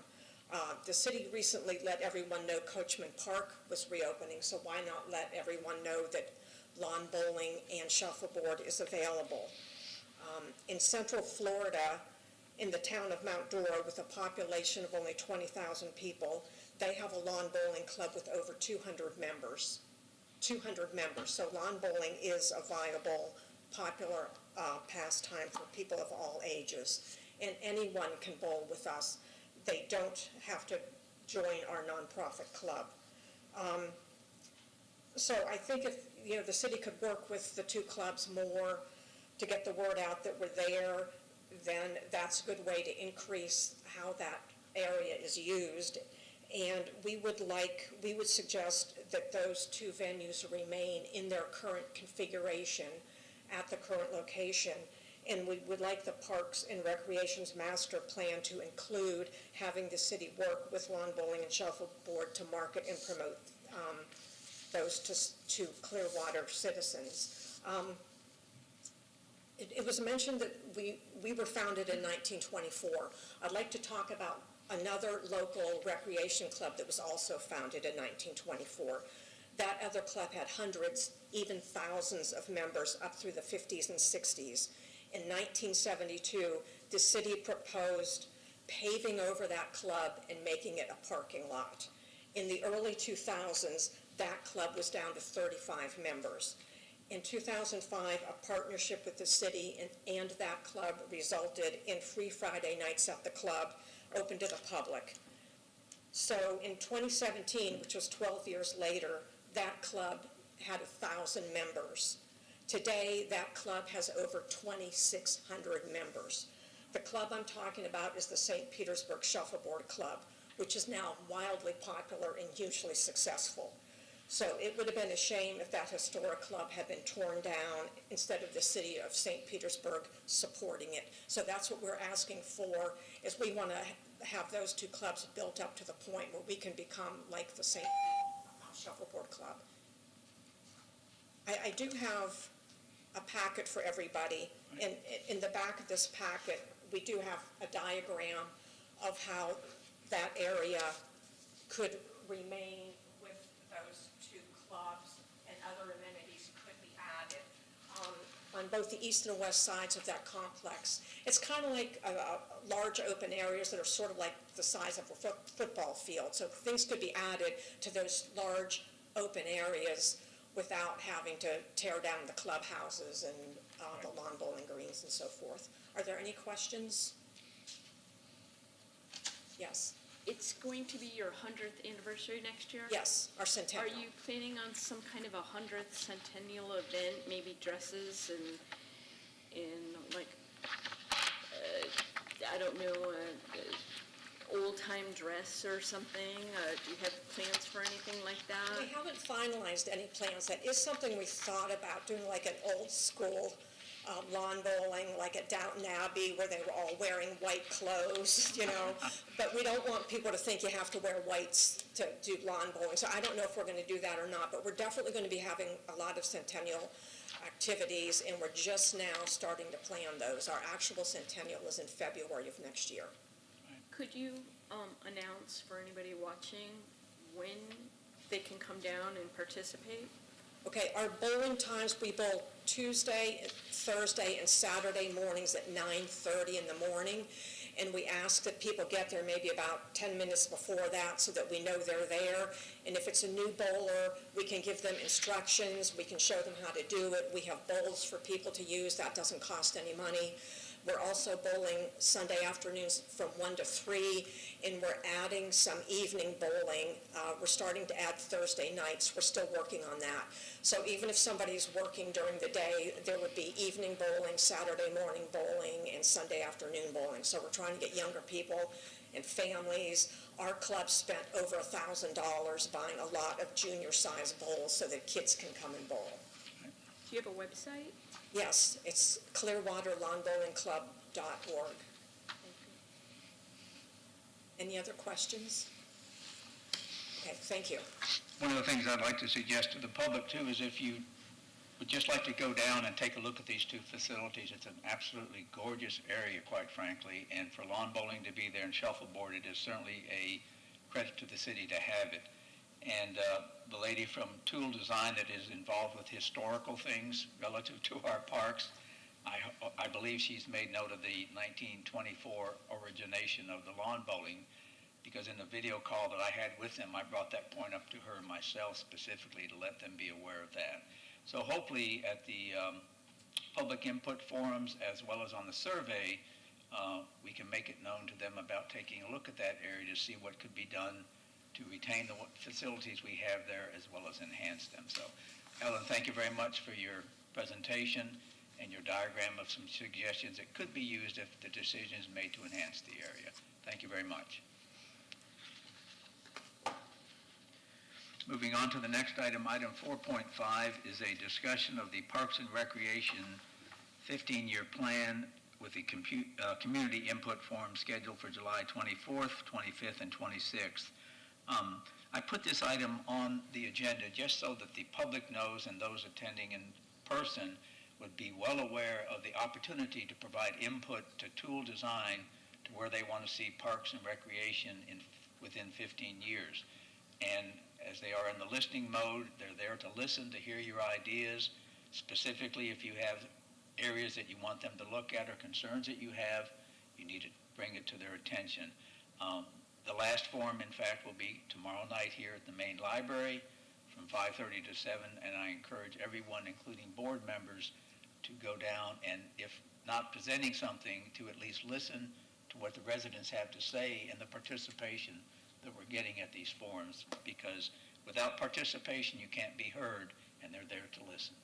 The city recently let everyone know Coachman Park was reopening, so why not let everyone know that lawn bowling and shuffleboard is available? In Central Florida, in the town of Mount Dora, with a population of only 20,000 people, they have a lawn bowling club with over 200 members. 200 members. So lawn bowling is a viable, popular pastime for people of all ages. And anyone can bowl with us. They don't have to join our nonprofit club. So I think if the city could work with the two clubs more to get the word out that we're there, then that's a good way to increase how that area is used. And we would suggest that those two venues remain in their current configuration at the current location. And we would like the Parks and Recreation's master plan to include having the city work with lawn bowling and shuffleboard to market and promote those to Clearwater citizens. It was mentioned that we were founded in 1924. I'd like to talk about another local recreation club that was also founded in 1924. That other club had hundreds, even thousands of members up through the 50s and 60s. In 1972, the city proposed paving over that club and making it a parking lot. In the early 2000s, that club was down to 35 members. In 2005, a partnership with the city and that club resulted in free Friday nights at the club, open to the public. So in 2017, which was 12 years later, that club had 1,000 members. Today, that club has over 2,600 members. The club I'm talking about is the St. Petersburg Shuffleboard Club, which is now wildly popular and hugely successful. So it would have been a shame if that historic club had been torn down instead of the city of St. Petersburg supporting it. So that's what we're asking for, is we want to have those two clubs built up to the point where we can become like the St. Shuffleboard Club. I do have a packet for everybody, and in the back of this packet, we do have a diagram of how that area could remain with those two clubs, and other amenities could be added on both the east and west sides of that complex. It's kind of like large open areas that are sort of like the size of a football field, so things could be added to those large open areas without having to tear down the clubhouses and the lawn bowling greens and so forth. Are there any questions? Yes. it's going to be your 100th anniversary next year? Yes, our Are centennial. you planning on some kind of a 100th centennial event, maybe dresses and like, I don't know, old-time dress or something? Do you have plans for anything like that? We haven't finalized any plans. That is something we thought about, doing like an old school lawn bowling, like at Downton Abbey, where they were all wearing white clothes, you know. But we don't want people to think you have to wear whites to do lawn bowling. So I don't know if we're going to do that or not, but we're definitely going to be having a lot of centennial activities, and we're just now starting to plan those. Our actual centennial is in February of next year. Could you announce for anybody watching when they can come down and participate? Okay, our bowling times, we bowl Tuesday, Thursday, and Saturday mornings at 9:30 in the morning. And we ask that people get there maybe about 10 minutes before that so that we know they're there. And if it's a new bowler, we can give them instructions. We can show them how to do it. We have bowls for people to use. That doesn't cost any money. We're also bowling Sunday afternoons from 1 to 3, and we're adding some evening bowling. We're starting to add Thursday nights. We're still working on that. So even if somebody's working during the day, there would be evening bowling, Saturday morning bowling, and Sunday afternoon bowling. So we're trying to get younger people and families. Our club spent over $1,000 buying a lot of junior-sized bowls so that kids can come and bowl. Do you have a website? Yes, it's clearwaterlawnbowlingclub.org. Any other questions? Okay, thank you. One of the things I'd like to suggest to the public too is if you would just like to go down and take a look at these two facilities, it's an absolutely gorgeous area, quite frankly, and for lawn bowling to be there and shuffleboard, it is certainly a credit to the city to have it. And the lady from Tool Design that is involved with historical things relative to our parks, I believe she's made note of the 1924 origination of the lawn bowling, because in the video call that I had with them, I brought that point up to her myself specifically to let them be aware of that. So hopefully at the public input forums as well as on the survey, we can make it known to them about taking a look at that area to see what could be done to retain the facilities we have there as well as enhance them. So, Ellen, thank you very much for your presentation and your diagram of some suggestions that could be used if the decision is made to enhance the area. Thank you very much. Moving on to the next item, item 4.5 is a discussion of the Parks and Recreation 15-year plan with the community input forum scheduled for July 24th, 25th, and 26th. I put this item on the agenda just so that the public knows and those attending in person would be well aware of the opportunity to provide input to Tool Design to where they want to see parks and recreation within 15 years. And as they are in the listening mode, they're there to listen, to hear your ideas. Specifically, if you have areas that you want them to look at or concerns that you have, you need to bring it to their attention. The last forum, in fact, will be tomorrow night here at the main library from 5:30 to 7, and I encourage everyone, including board members, to go down and, if not presenting something, to at least listen to what the residents have to say and the participation that we're getting at these forums, because without participation, you can't be heard, and they're there to listen.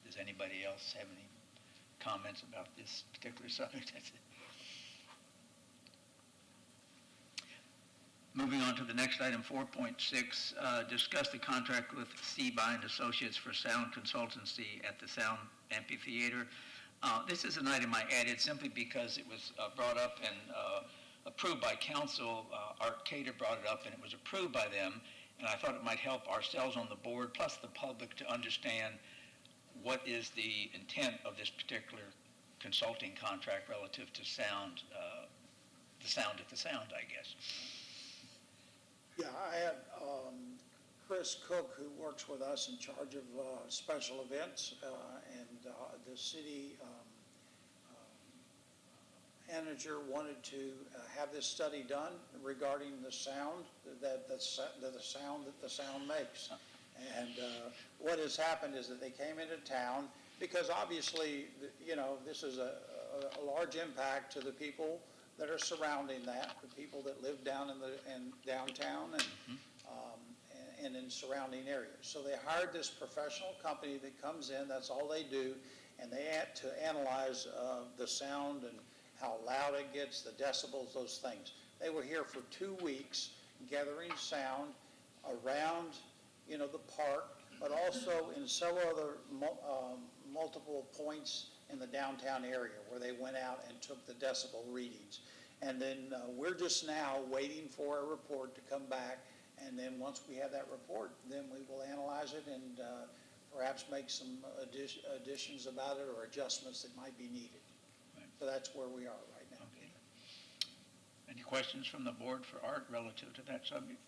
Does anybody else have any comments about this particular subject? Moving on to the next item, 4.6, discuss the contract with Seaby and Associates for sound consultancy at the Sound Amphitheater. This is an item I added simply because it was brought up and approved by council. Art Cater brought it up and it was approved by them, and I thought it might help ourselves on the board plus the public to understand what is the intent of this particular consulting contract relative to sound, the sound at the Sound, I guess. Yeah, I have Chris Cook, who works with us in charge of special events, and the city manager wanted to have this study done regarding the sound that the sound makes. And what has happened is that they came into town because obviously, you know, this is a large impact to the people that are surrounding that, the people that live down in downtown and in surrounding areas. So they hired this professional company that comes in, that's all they do, and they had to analyze the sound and how loud it gets, the decibels, those things. They were here for 2 weeks gathering sound around, the park, but also in several other multiple points in the downtown area where they went out and took the decibel readings. And then we're just now waiting for a report to come back, and then once we have that report, then we will analyze it and perhaps make some additions about it or adjustments that might be needed. Right. So that's where we are right now. Okay. Any questions from the board for Art relative to that subject?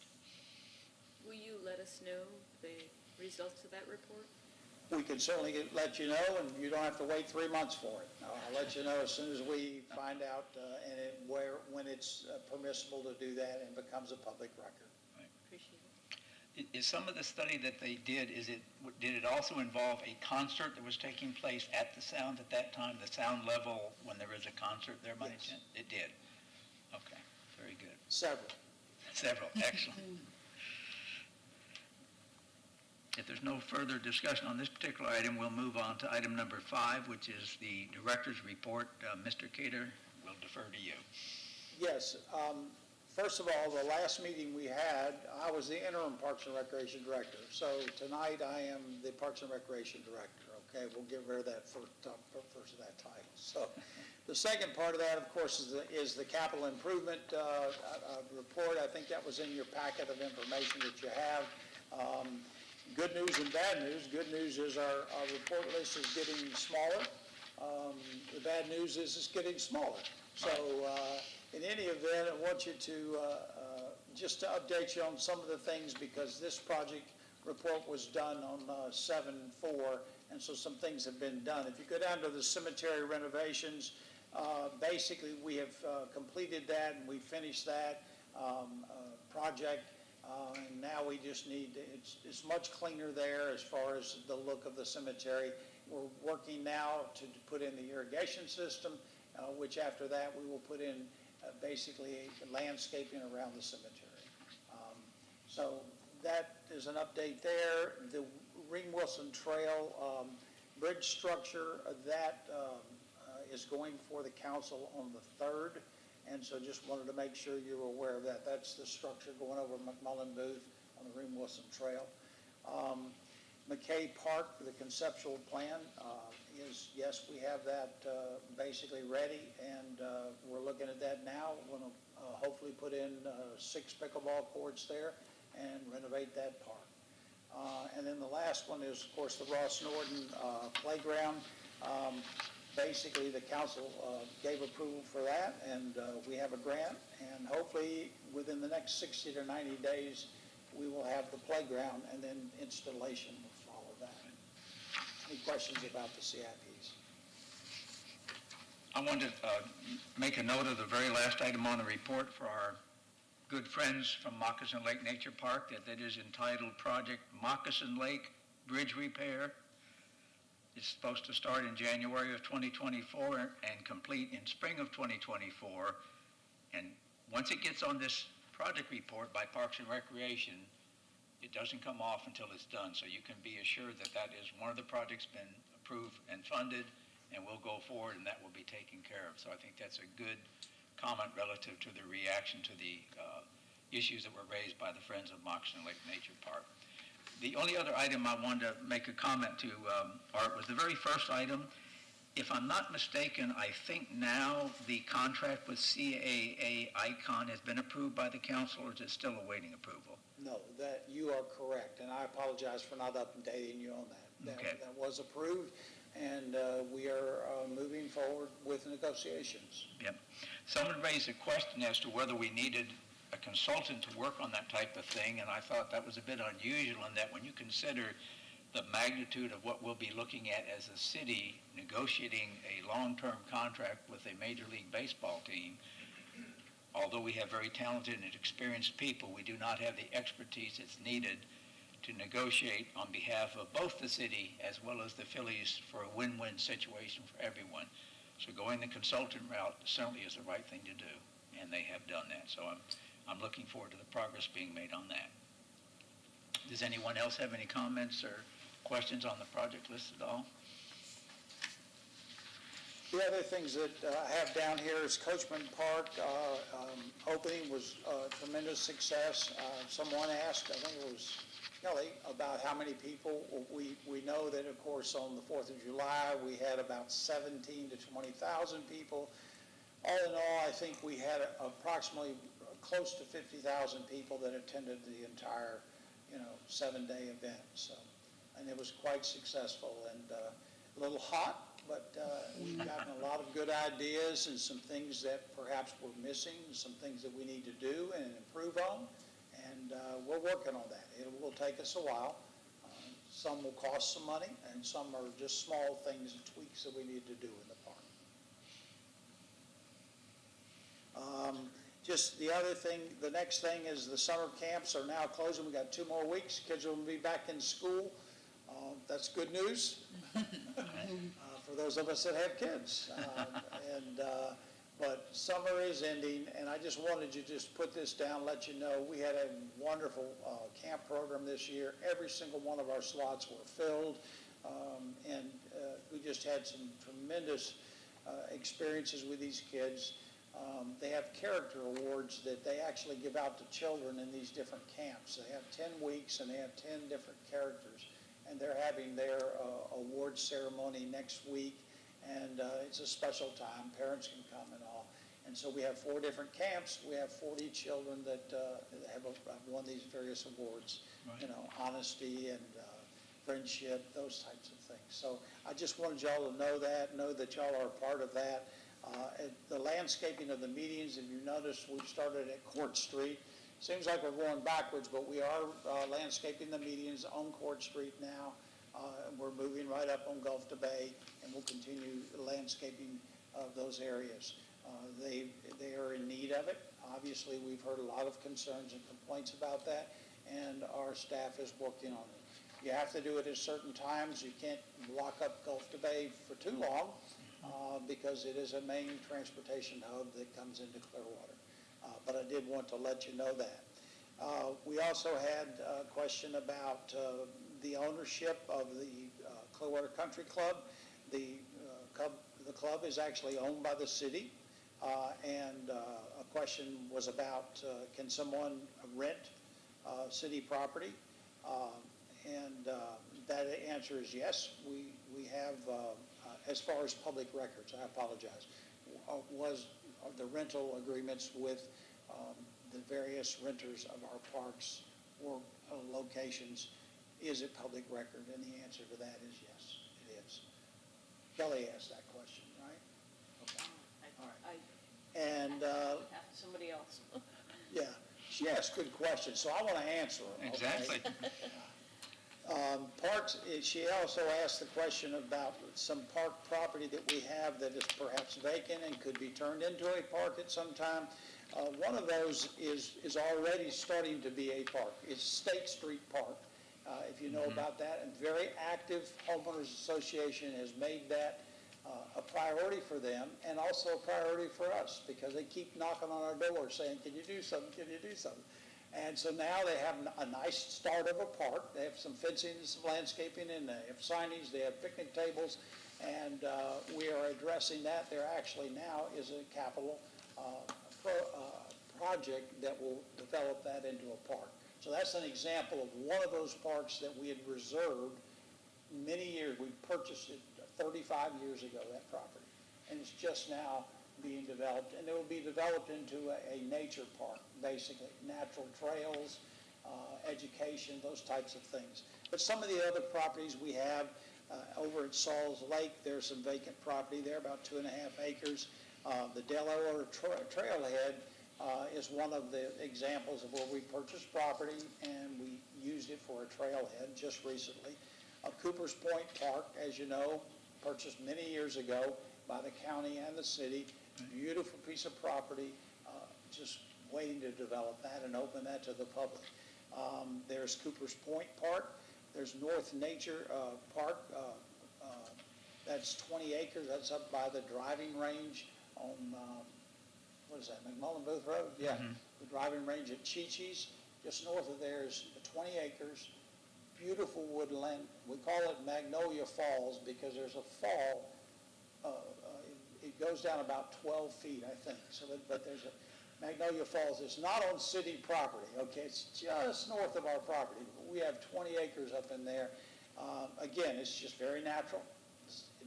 Will you let us know the results of that report? We can certainly let you know, and you don't have to wait 3 months for it. I'll let you know as soon as we find out when it's permissible to do that and becomes a public record. Appreciate it. Is some of the study that they did, did it also involve a concert that was taking place at the sound at that time, the sound level when there is a concert there by any Yes. chance? It did. Okay, very good. Several. Several, excellent. If there's no further discussion on this particular item, we'll move on to item number 5, which is the director's report. Mr. Cater, we'll defer to you. Yes. First of all, the last meeting we had, I was the interim Parks and Recreation Director. So tonight I am the Parks and Recreation Director. Okay, we'll get rid of that first of that title. So the second part of that, of course, is the capital improvement report. I think that was in your packet of information that you have. Good news and bad news. Good news is our report list is getting smaller. The bad news is it's getting smaller. So in any event, I want you to just to update you on some of the things, because this project report was done on 7/4, and so some things have been done. If you go down to the cemetery renovations, basically we have completed that and we finished that project. And now we just need, it's much cleaner there as far as the look of the cemetery. We're working now to put in the irrigation system, which after that we will put in basically landscaping around the cemetery. So that is an update there. The Ring-Wilson Trail bridge structure, that is going for the council on the 3rd. And so just wanted to make sure you were aware of that. That's the structure going over McMullen Booth on the Ring-Wilson Trail. McKay Park, the conceptual plan is, yes, we have that basically ready, and we're looking at that now. We're going to hopefully put in 6 pickleball courts there and renovate that park. And then the last one is, of course, the Ross Norton playground. Basically, the council gave approval for that, and we have a grant, and hopefully within the next 60 to 90 days, we will have the playground, and then installation will follow that. Any questions about the CIPs? I wanted to make a note of the very last item on the report for our good friends from Moccasin Lake Nature Park, that is entitled Project Moccasin Lake Bridge Repair. It's supposed to start in January of 2024 and complete in spring of 2024. And once it gets on this project report by Parks and Recreation, it doesn't come off until it's done. So you can be assured that that is one of the projects been approved and funded, and will go forward, and that will be taken care of. So I think that's a good comment relative to the reaction to the issues that were raised by the Friends of Moccasin Lake Nature Park. The only other item I wanted to make a comment to, Art, was the very first item. If I'm not mistaken, I think now the contract with CAA Icon has been approved by the council, or is it still awaiting approval? No, that you are correct, and I apologize for not updating you on that. Okay. That was approved, and we are moving forward with negotiations. Yep. Someone raised a question as to whether we needed a consultant to work on that type of thing, and I thought that was a bit unusual in that when you consider the magnitude of what we'll be looking at as a city negotiating a long-term contract with a Major League Baseball team, although we have very talented and experienced people, we do not have the expertise that's needed to negotiate on behalf of both the city as well as the Phillies for a win-win situation for everyone. So going the consultant route certainly is the right thing to do, and they have done that. So I'm looking forward to the progress being made on that. Does anyone else have any comments or questions on the project list at all? The other things that I have down here is Coachman Park opening was a tremendous success. Someone asked, I think it was Kelly, about how many people. We know that, of course, on the 4th of July, we had about 17 to 20,000 people. All in all, I think we had approximately close to 50,000 people that attended the entire, 7-day event. So, and it was quite successful and a little hot, but we've gotten a lot of good ideas and some things that perhaps we're missing, some things that we need to do and improve on, and we're working on that. It will take us a while. Some will cost some money, and some are just small things and tweaks that we need to do in the park. Just the other thing, the next thing is the summer camps are now closing. We got 2 more weeks. Kids will be back in school. That's good news for those of us that have kids. But summer is ending, and I just wanted to just put this down, let you know, we had a wonderful camp program this year. Every single one of our slots were filled, and we just had some tremendous experiences with these kids. They have character awards that they actually give out to children in these different camps. They have 10 weeks, and they have 10 different characters, and they're having their award ceremony next week. And it's a special time. Parents can come and all. And so we have 4 different camps. We have 40 children that have won these various awards, Right. Honesty and friendship, those types of things. So I just wanted y'all to know that y'all are a part of that. The landscaping of the meetings, if you notice, we've started at Court Street. Seems like we're going backwards, but we are landscaping the medians on Court Street now. We're moving right up on Gulf to Bay, and we'll continue landscaping of those areas. They are in need of it. Obviously, we've heard a lot of concerns and complaints about that, and our staff is working on it. You have to do it at certain times. You can't block up Gulf to Bay for too long because it is a main transportation hub that comes into Clearwater. But I did want to let you know that. We also had a question about the ownership of the Clearwater Country Club. The club is actually owned by the city, and a question was about can someone rent city property? And that answer is yes. We have, as far as public records, I apologize, was the rental agreements with the various renters of our parks or locations. Is it public record? And the answer to that is yes, it is. Kelly asked that question, right? Okay. All right. And Somebody else. yeah, she asked good questions, so I want to answer them. Okay? Exactly. Parks, she also asked the question about some park property that we have that is perhaps vacant and could be turned into a park at some time. One of those is already starting to be a park. It's State Street Park, if you know about that. And very active homeowners association has made that a priority for them and also a priority for us because they keep knocking on our door saying, can you do something, can you do something? And so now they have a nice start of a park. They have some fencing and some landscaping, and they have signage, they have picnic tables, and we are addressing that. There actually now is a capital project that will develop that into a park. So that's an example of one of those parks that we had reserved many years. We purchased it 35 years ago, that property, and it's just now being developed, and it will be developed into a nature park, basically, natural trails, education, those types of things. But some of the other properties we have over at Saul's Lake, there's some vacant property there, about 2.5 acres. The Delaware Trailhead is one of the examples of where we purchased property and we used it for a trailhead just recently. Cooper's Point Park, as you know, purchased many years ago by the county and the city. Beautiful piece of property, just waiting to develop that and open that to the public. There's Cooper's Point Park. There's North Nature Park That's 20 acres, that's up by the driving range on, what is that, McMullen Booth Road? Yeah, the driving range at Chi-Chi's. Just north of there is 20 acres, beautiful woodland. We call it Magnolia Falls because there's a fall. It goes down about 12 feet, I think. But there's a Magnolia Falls. It's not on city property, okay? It's just north of our property. We have 20 acres up in there. Again, it's just very natural.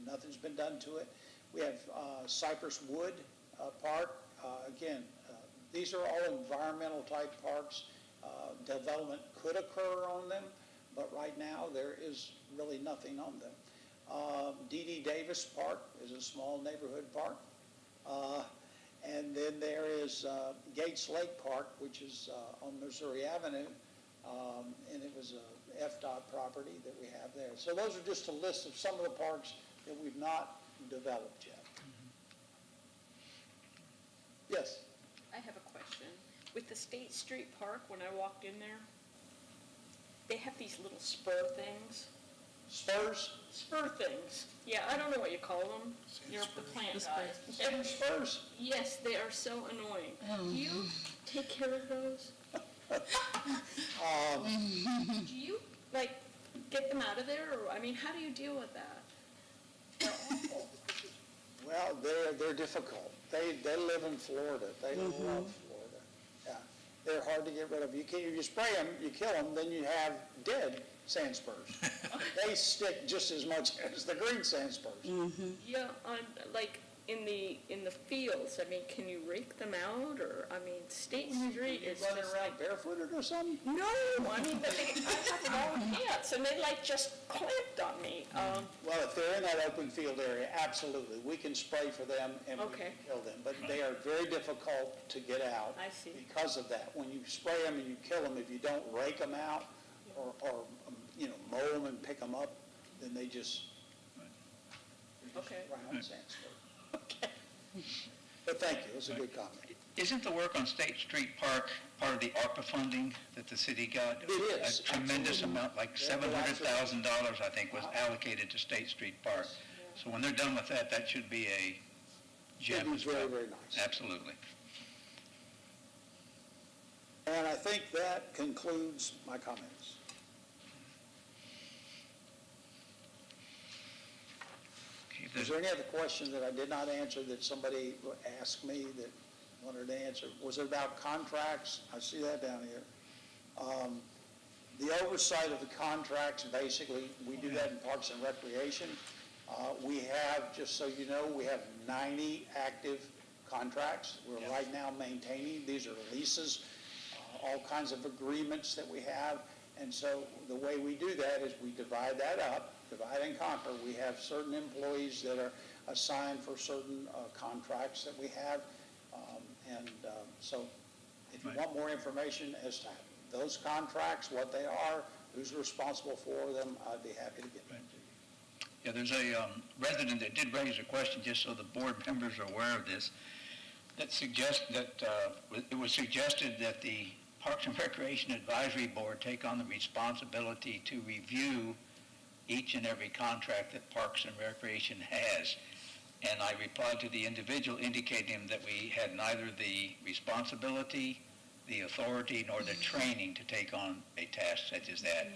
Nothing's been done to it. We have Cypress Wood Park. Again, these are all environmental type parks. Development could occur on them, but right now there is really nothing on them. D.D. Davis Park is a small neighborhood park. And then there is Gates Lake Park, which is on Missouri Avenue, and it was a FDOT property that we have there. So those are just a list of some of the parks that we've not developed yet. Yes? I have a question. With the State Street Park, when I walked in there, they have these little spur things. Spurs? Spur things. Yeah, I don't know what you call them. You're the plant guys. Sand spurs? Yes, they are so annoying. Do you take care of those? Do you, like, get them out of there? Or, I mean, how do you deal with that? Well, they're difficult. They live in Florida. They love Florida. Yeah, they're hard to get rid of. You spray them, you kill them, then you have dead sand spurs. They stick just as much as the green sand spurs. Yeah, like in the fields. I mean, can you rake them out? Or I mean, State Street is Running just around barefooted or something? no. I mean, I have long pants, and they like just clamped on me. Well, if they're in that open field area, absolutely. We can spray for them and we Okay. can kill them. But they are very difficult to get out I see. because of that. When you spray them and you kill them, if you don't rake them out or mow them and pick them up, then they're just Okay. round sand spurs. But thank you, it's a good comment. Isn't the work on State Street Park part of the ARPA funding that the city got? It is, A tremendous absolutely. amount, like Yeah, well, $700,000, I think, was allocated to State Street Park. So when they're done with that, that should be a gem It'd be as well. very, very nice. Absolutely. And I think that concludes my comments. Okay, if Is there's- there any other question that I did not answer that somebody asked me that wanted to answer? Was it about contracts? I see that down here. The oversight of the contracts, basically, we do that in Parks and Recreation. We have, just so you know, we have 90 active contracts. We're right now maintaining, these are leases, all kinds of agreements that we have. And so the way we do that is we divide that up, divide and conquer. We have certain employees that are assigned for certain contracts that we have. So if you want more information as to those contracts, what they are, who's responsible for them, I'd be happy to get back to you. Yeah, there's a resident that did raise a question, just so the board members are aware of this, that it was suggested that the Parks and Recreation Advisory Board take on the responsibility to review each and every contract that Parks and Recreation has. And I replied to the individual indicating that we had neither the responsibility, the authority, nor the training to take on a task such as that.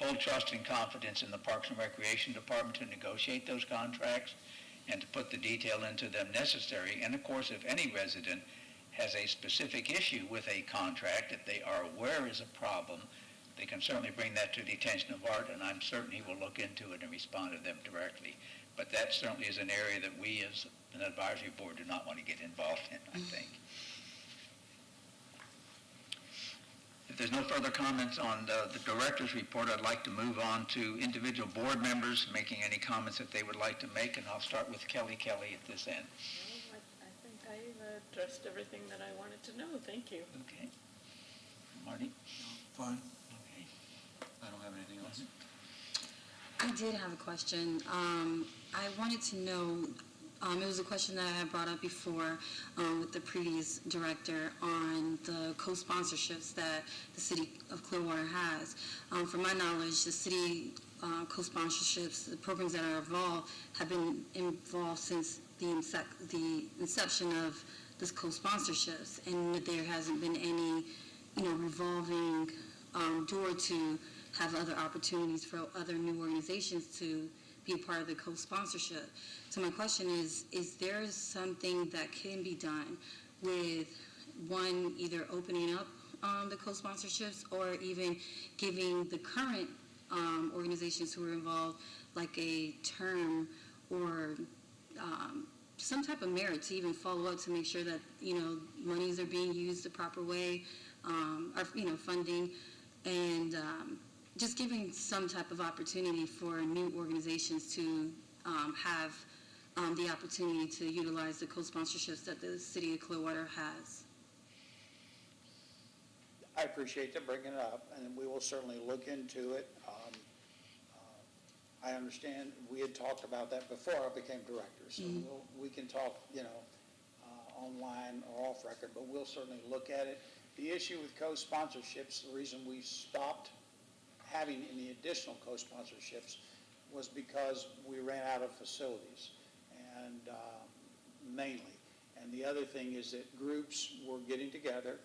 Full trust and confidence in the Parks and Recreation Department to negotiate those contracts and to put the detail into them necessary. And of course, if any resident has a specific issue with a contract that they are aware is a problem, they can certainly bring that to the attention of Art, and I'm certain he will look into it and respond to them directly. But that certainly is an area that we as an advisory board do not want to get involved in, I think. If there's no further comments on the director's report, I'd like to move on to individual board members making any comments that they would like to make, and I'll start with Kelly at this end. Well, I think I addressed everything that I wanted to know. Thank you. Okay. Marty? Fine. Okay. I don't have anything else. I did have a question. I wanted to know, it was a question that I had brought up before with the previous director on the co-sponsorships that the city of Clearwater has. From my knowledge, the city co-sponsorships, the programs that are involved have been involved since the inception of this co-sponsorships, and that there hasn't been any, revolving door to have other opportunities for other new organizations to be a part of the co-sponsorship. So my question is there something that can be done with one, either opening up the co-sponsorships or even giving the current organizations who are involved like a term or some type of merit to even follow up to make sure that, monies are being used the proper way, or, funding, and just giving some type of opportunity for new organizations to have the opportunity to utilize the co-sponsorships that the city of Clearwater has. I appreciate you bringing it up, and we will certainly look into it. I understand we had talked about that before I became director, so we can talk, online or off record, but we'll certainly look at it. The issue with co-sponsorships, the reason we stopped having any additional co-sponsorships was because we ran out of facilities, and mainly. And the other thing is that groups were getting together,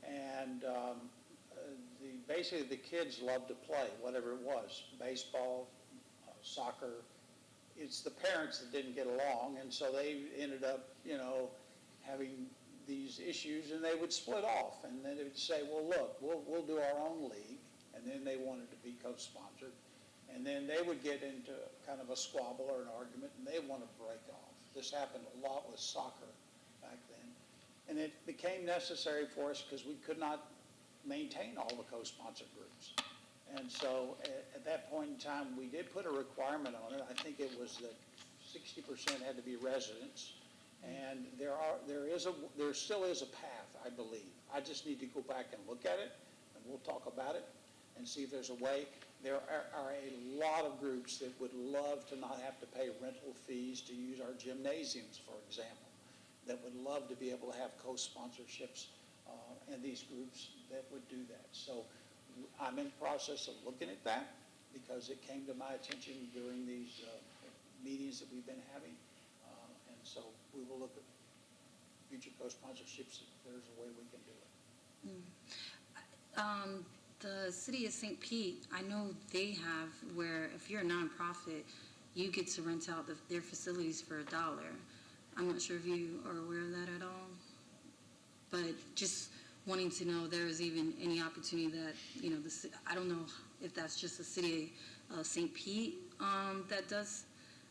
and basically the kids loved to play, whatever it was, baseball, soccer. It's the parents that didn't get along, and so they ended up, having these issues, and they would split off, and then they would say, well, look, we'll do our own league, and then they wanted to be co-sponsored, and then they would get into kind of a squabble or an argument, and they want to break off. This happened a lot with soccer back then, and it became necessary for us because we could not maintain all the co-sponsored groups. And so at that point in time, we did put a requirement on it. I think it was that 60% had to be residents. And there still is a path, I believe. I just need to go back and look at it, and we'll talk about it and see if there's a way. There are a lot of groups that would love to not have to pay rental fees to use our gymnasiums, for example, that would love to be able to have co-sponsorships, and these groups that would do that. So I'm in the process of looking at that because it came to my attention during these meetings that we've been having. And so we will look at future co-sponsorships if there's a way we can do it. The city of St. Pete, I know they have where if you're a nonprofit, you get to rent out their facilities for $1. I'm not sure if you are aware of that at all, but just wanting to know there is even any opportunity that, I don't know if that's just the city of St. Pete that does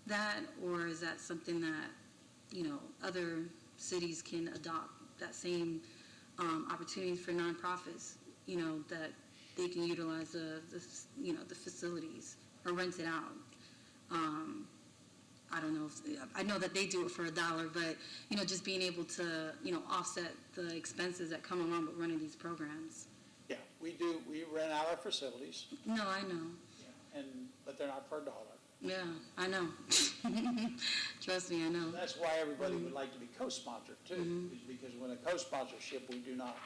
that, or is that something that, other cities can adopt that same opportunities for nonprofits, that they can utilize the facilities or rent it out. I don't know I know that they do it for $1, but, just being able to, offset the expenses that come along with running these programs. Yeah, we do. We rent out our facilities. No, I know. Yeah, but they're not for $1. Yeah, I know. Trust me, I know. That's why everybody would like to be co-sponsored too, is because when a co-sponsorship, we do not,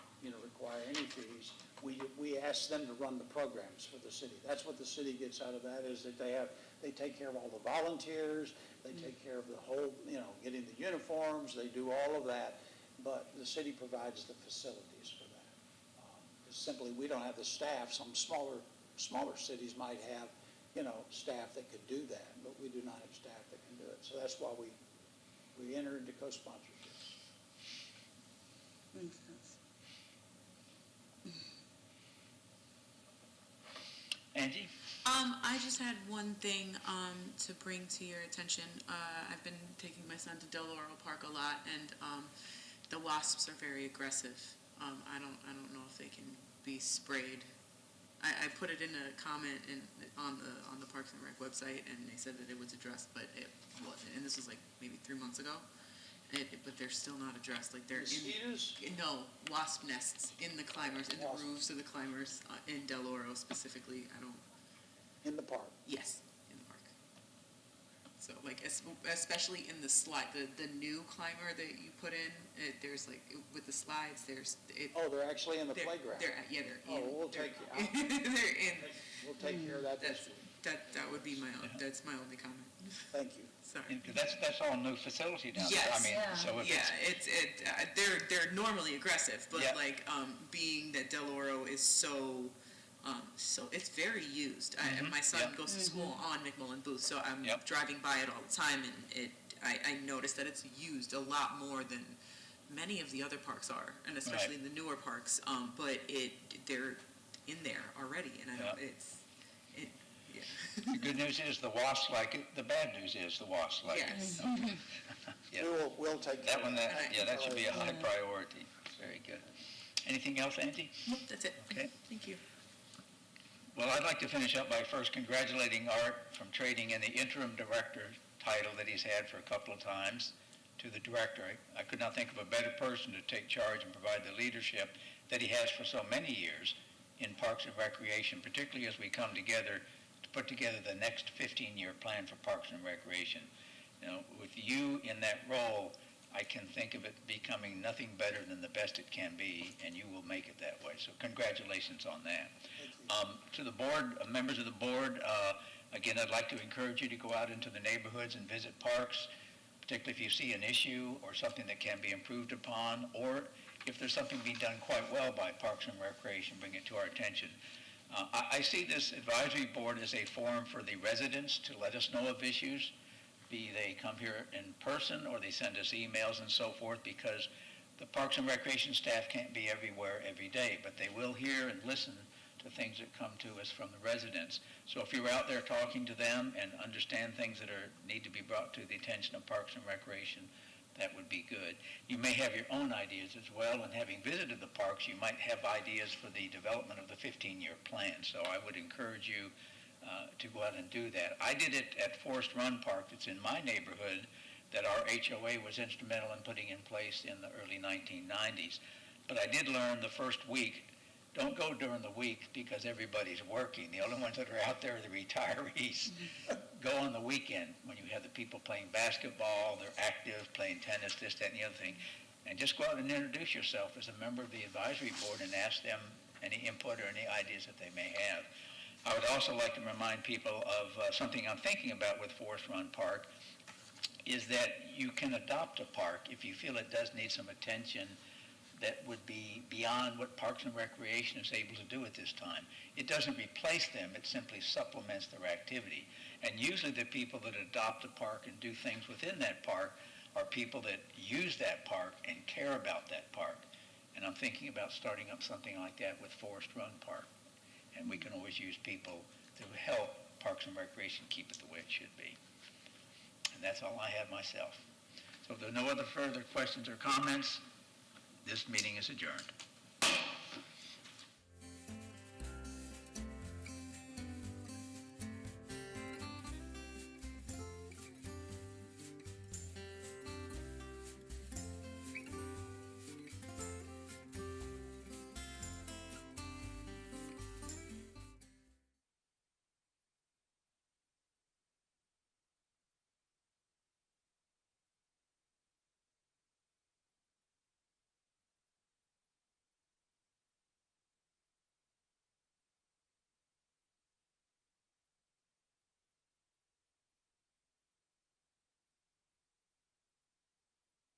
require any fees. We ask them to run the programs for the city. That's what the city gets out of that, is that they take care of all the volunteers, they take care of the whole, getting the uniforms, they do all of that, but the city provides the facilities for that. Simply, we don't have the staff. Some smaller cities might have, staff that could do that, but we do not have staff that can do it. So that's why we enter into co-sponsorships. Makes sense. Angie? I just had one thing to bring to your attention. I've been taking my son to Del Oro Park a lot, and the wasps are very aggressive. I don't know if they can be sprayed. I put it in a comment on the Parks and Rec website, and they said that it was addressed, but it wasn't. And this was like maybe 3 months ago. But they're still not addressed. Like they're Mosquitoes? No, wasp nests in the climbers, in the roofs of the climbers in Del Oro specifically. In the park? Yes, in the park. So like especially in the slide, the new climber that you put in, there's like with the slides, They're actually in the playground. They're in. We'll take they're in. We'll take care of that this week. That would be that's my only comment. Thank you. Sorry. And that's all new facility down there. Yes. I mean, so if Yeah, they're normally aggressive, but Yeah. being that Del Oro is so it's very used. And my son Yep. goes to school on McMullen Booth, so I'm Yep. driving by it all the time, and I noticed that it's used a lot more than many of the other parks are, and especially in the newer parks. But they're in there already, and I don't. Yep. Yeah. the good news is the wasps like it, the bad news is the wasps like Yes. it. Okay. Yeah. We'll take care That of one, that. that should be a high priority. Very good. Anything else, Angie? Nope, that's it. Okay. Thank you. Well, I'd like to finish up by first congratulating Art from trading in the interim director title that he's had for a couple of times to the director. I could not think of a better person to take charge and provide the leadership that he has for so many years in Parks and Recreation, particularly as we come together to put together the next 15-year plan for Parks and Recreation. You know, with you in that role, I can think of it becoming nothing better than the best it can be, and you will make it that way. So congratulations on that. To the board, members of the board, again, I'd like to encourage you to go out into the neighborhoods and visit parks, particularly if you see an issue or something that can be improved upon, or if there's something being done quite well by Parks and Recreation, bring it to our attention. I see this advisory board as a forum for the residents to let us know of issues, be they come here in person or they send us emails and so forth, because the Parks and Recreation staff can't be everywhere every day, but they will hear and listen to things that come to us from the residents. So if you're out there talking to them and understand things that need to be brought to the attention of Parks and Recreation, that would be good. You may have your own ideas as well, and having visited the parks, you might have ideas for the development of the 15-year plan. So I would encourage you to go out and do that. I did it at Forest Run Park that's in my neighborhood that our HOA was instrumental in putting in place in the early 1990s. But I did learn the first week, don't go during the week because everybody's working. The only ones that are out there are the retirees. Go on the weekend when you have the people playing basketball, they're active, playing tennis, this, that, and the other thing. And just go out and introduce yourself as a member of the advisory board and ask them any input or any ideas that they may have. I would also like to remind people of something I'm thinking about with Forest Run Park, is that you can adopt a park if you feel it does need some attention that would be beyond what Parks and Recreation is able to do at this time. It doesn't replace them, it simply supplements their activity. And usually the people that adopt a park and do things within that park are people that use that park and care about that park. And I'm thinking about starting up something like that with Forest Run Park. And we can always use people to help Parks and Recreation keep it the way it should be. And that's all I have myself. So if there are no other further questions or comments, this meeting is adjourned.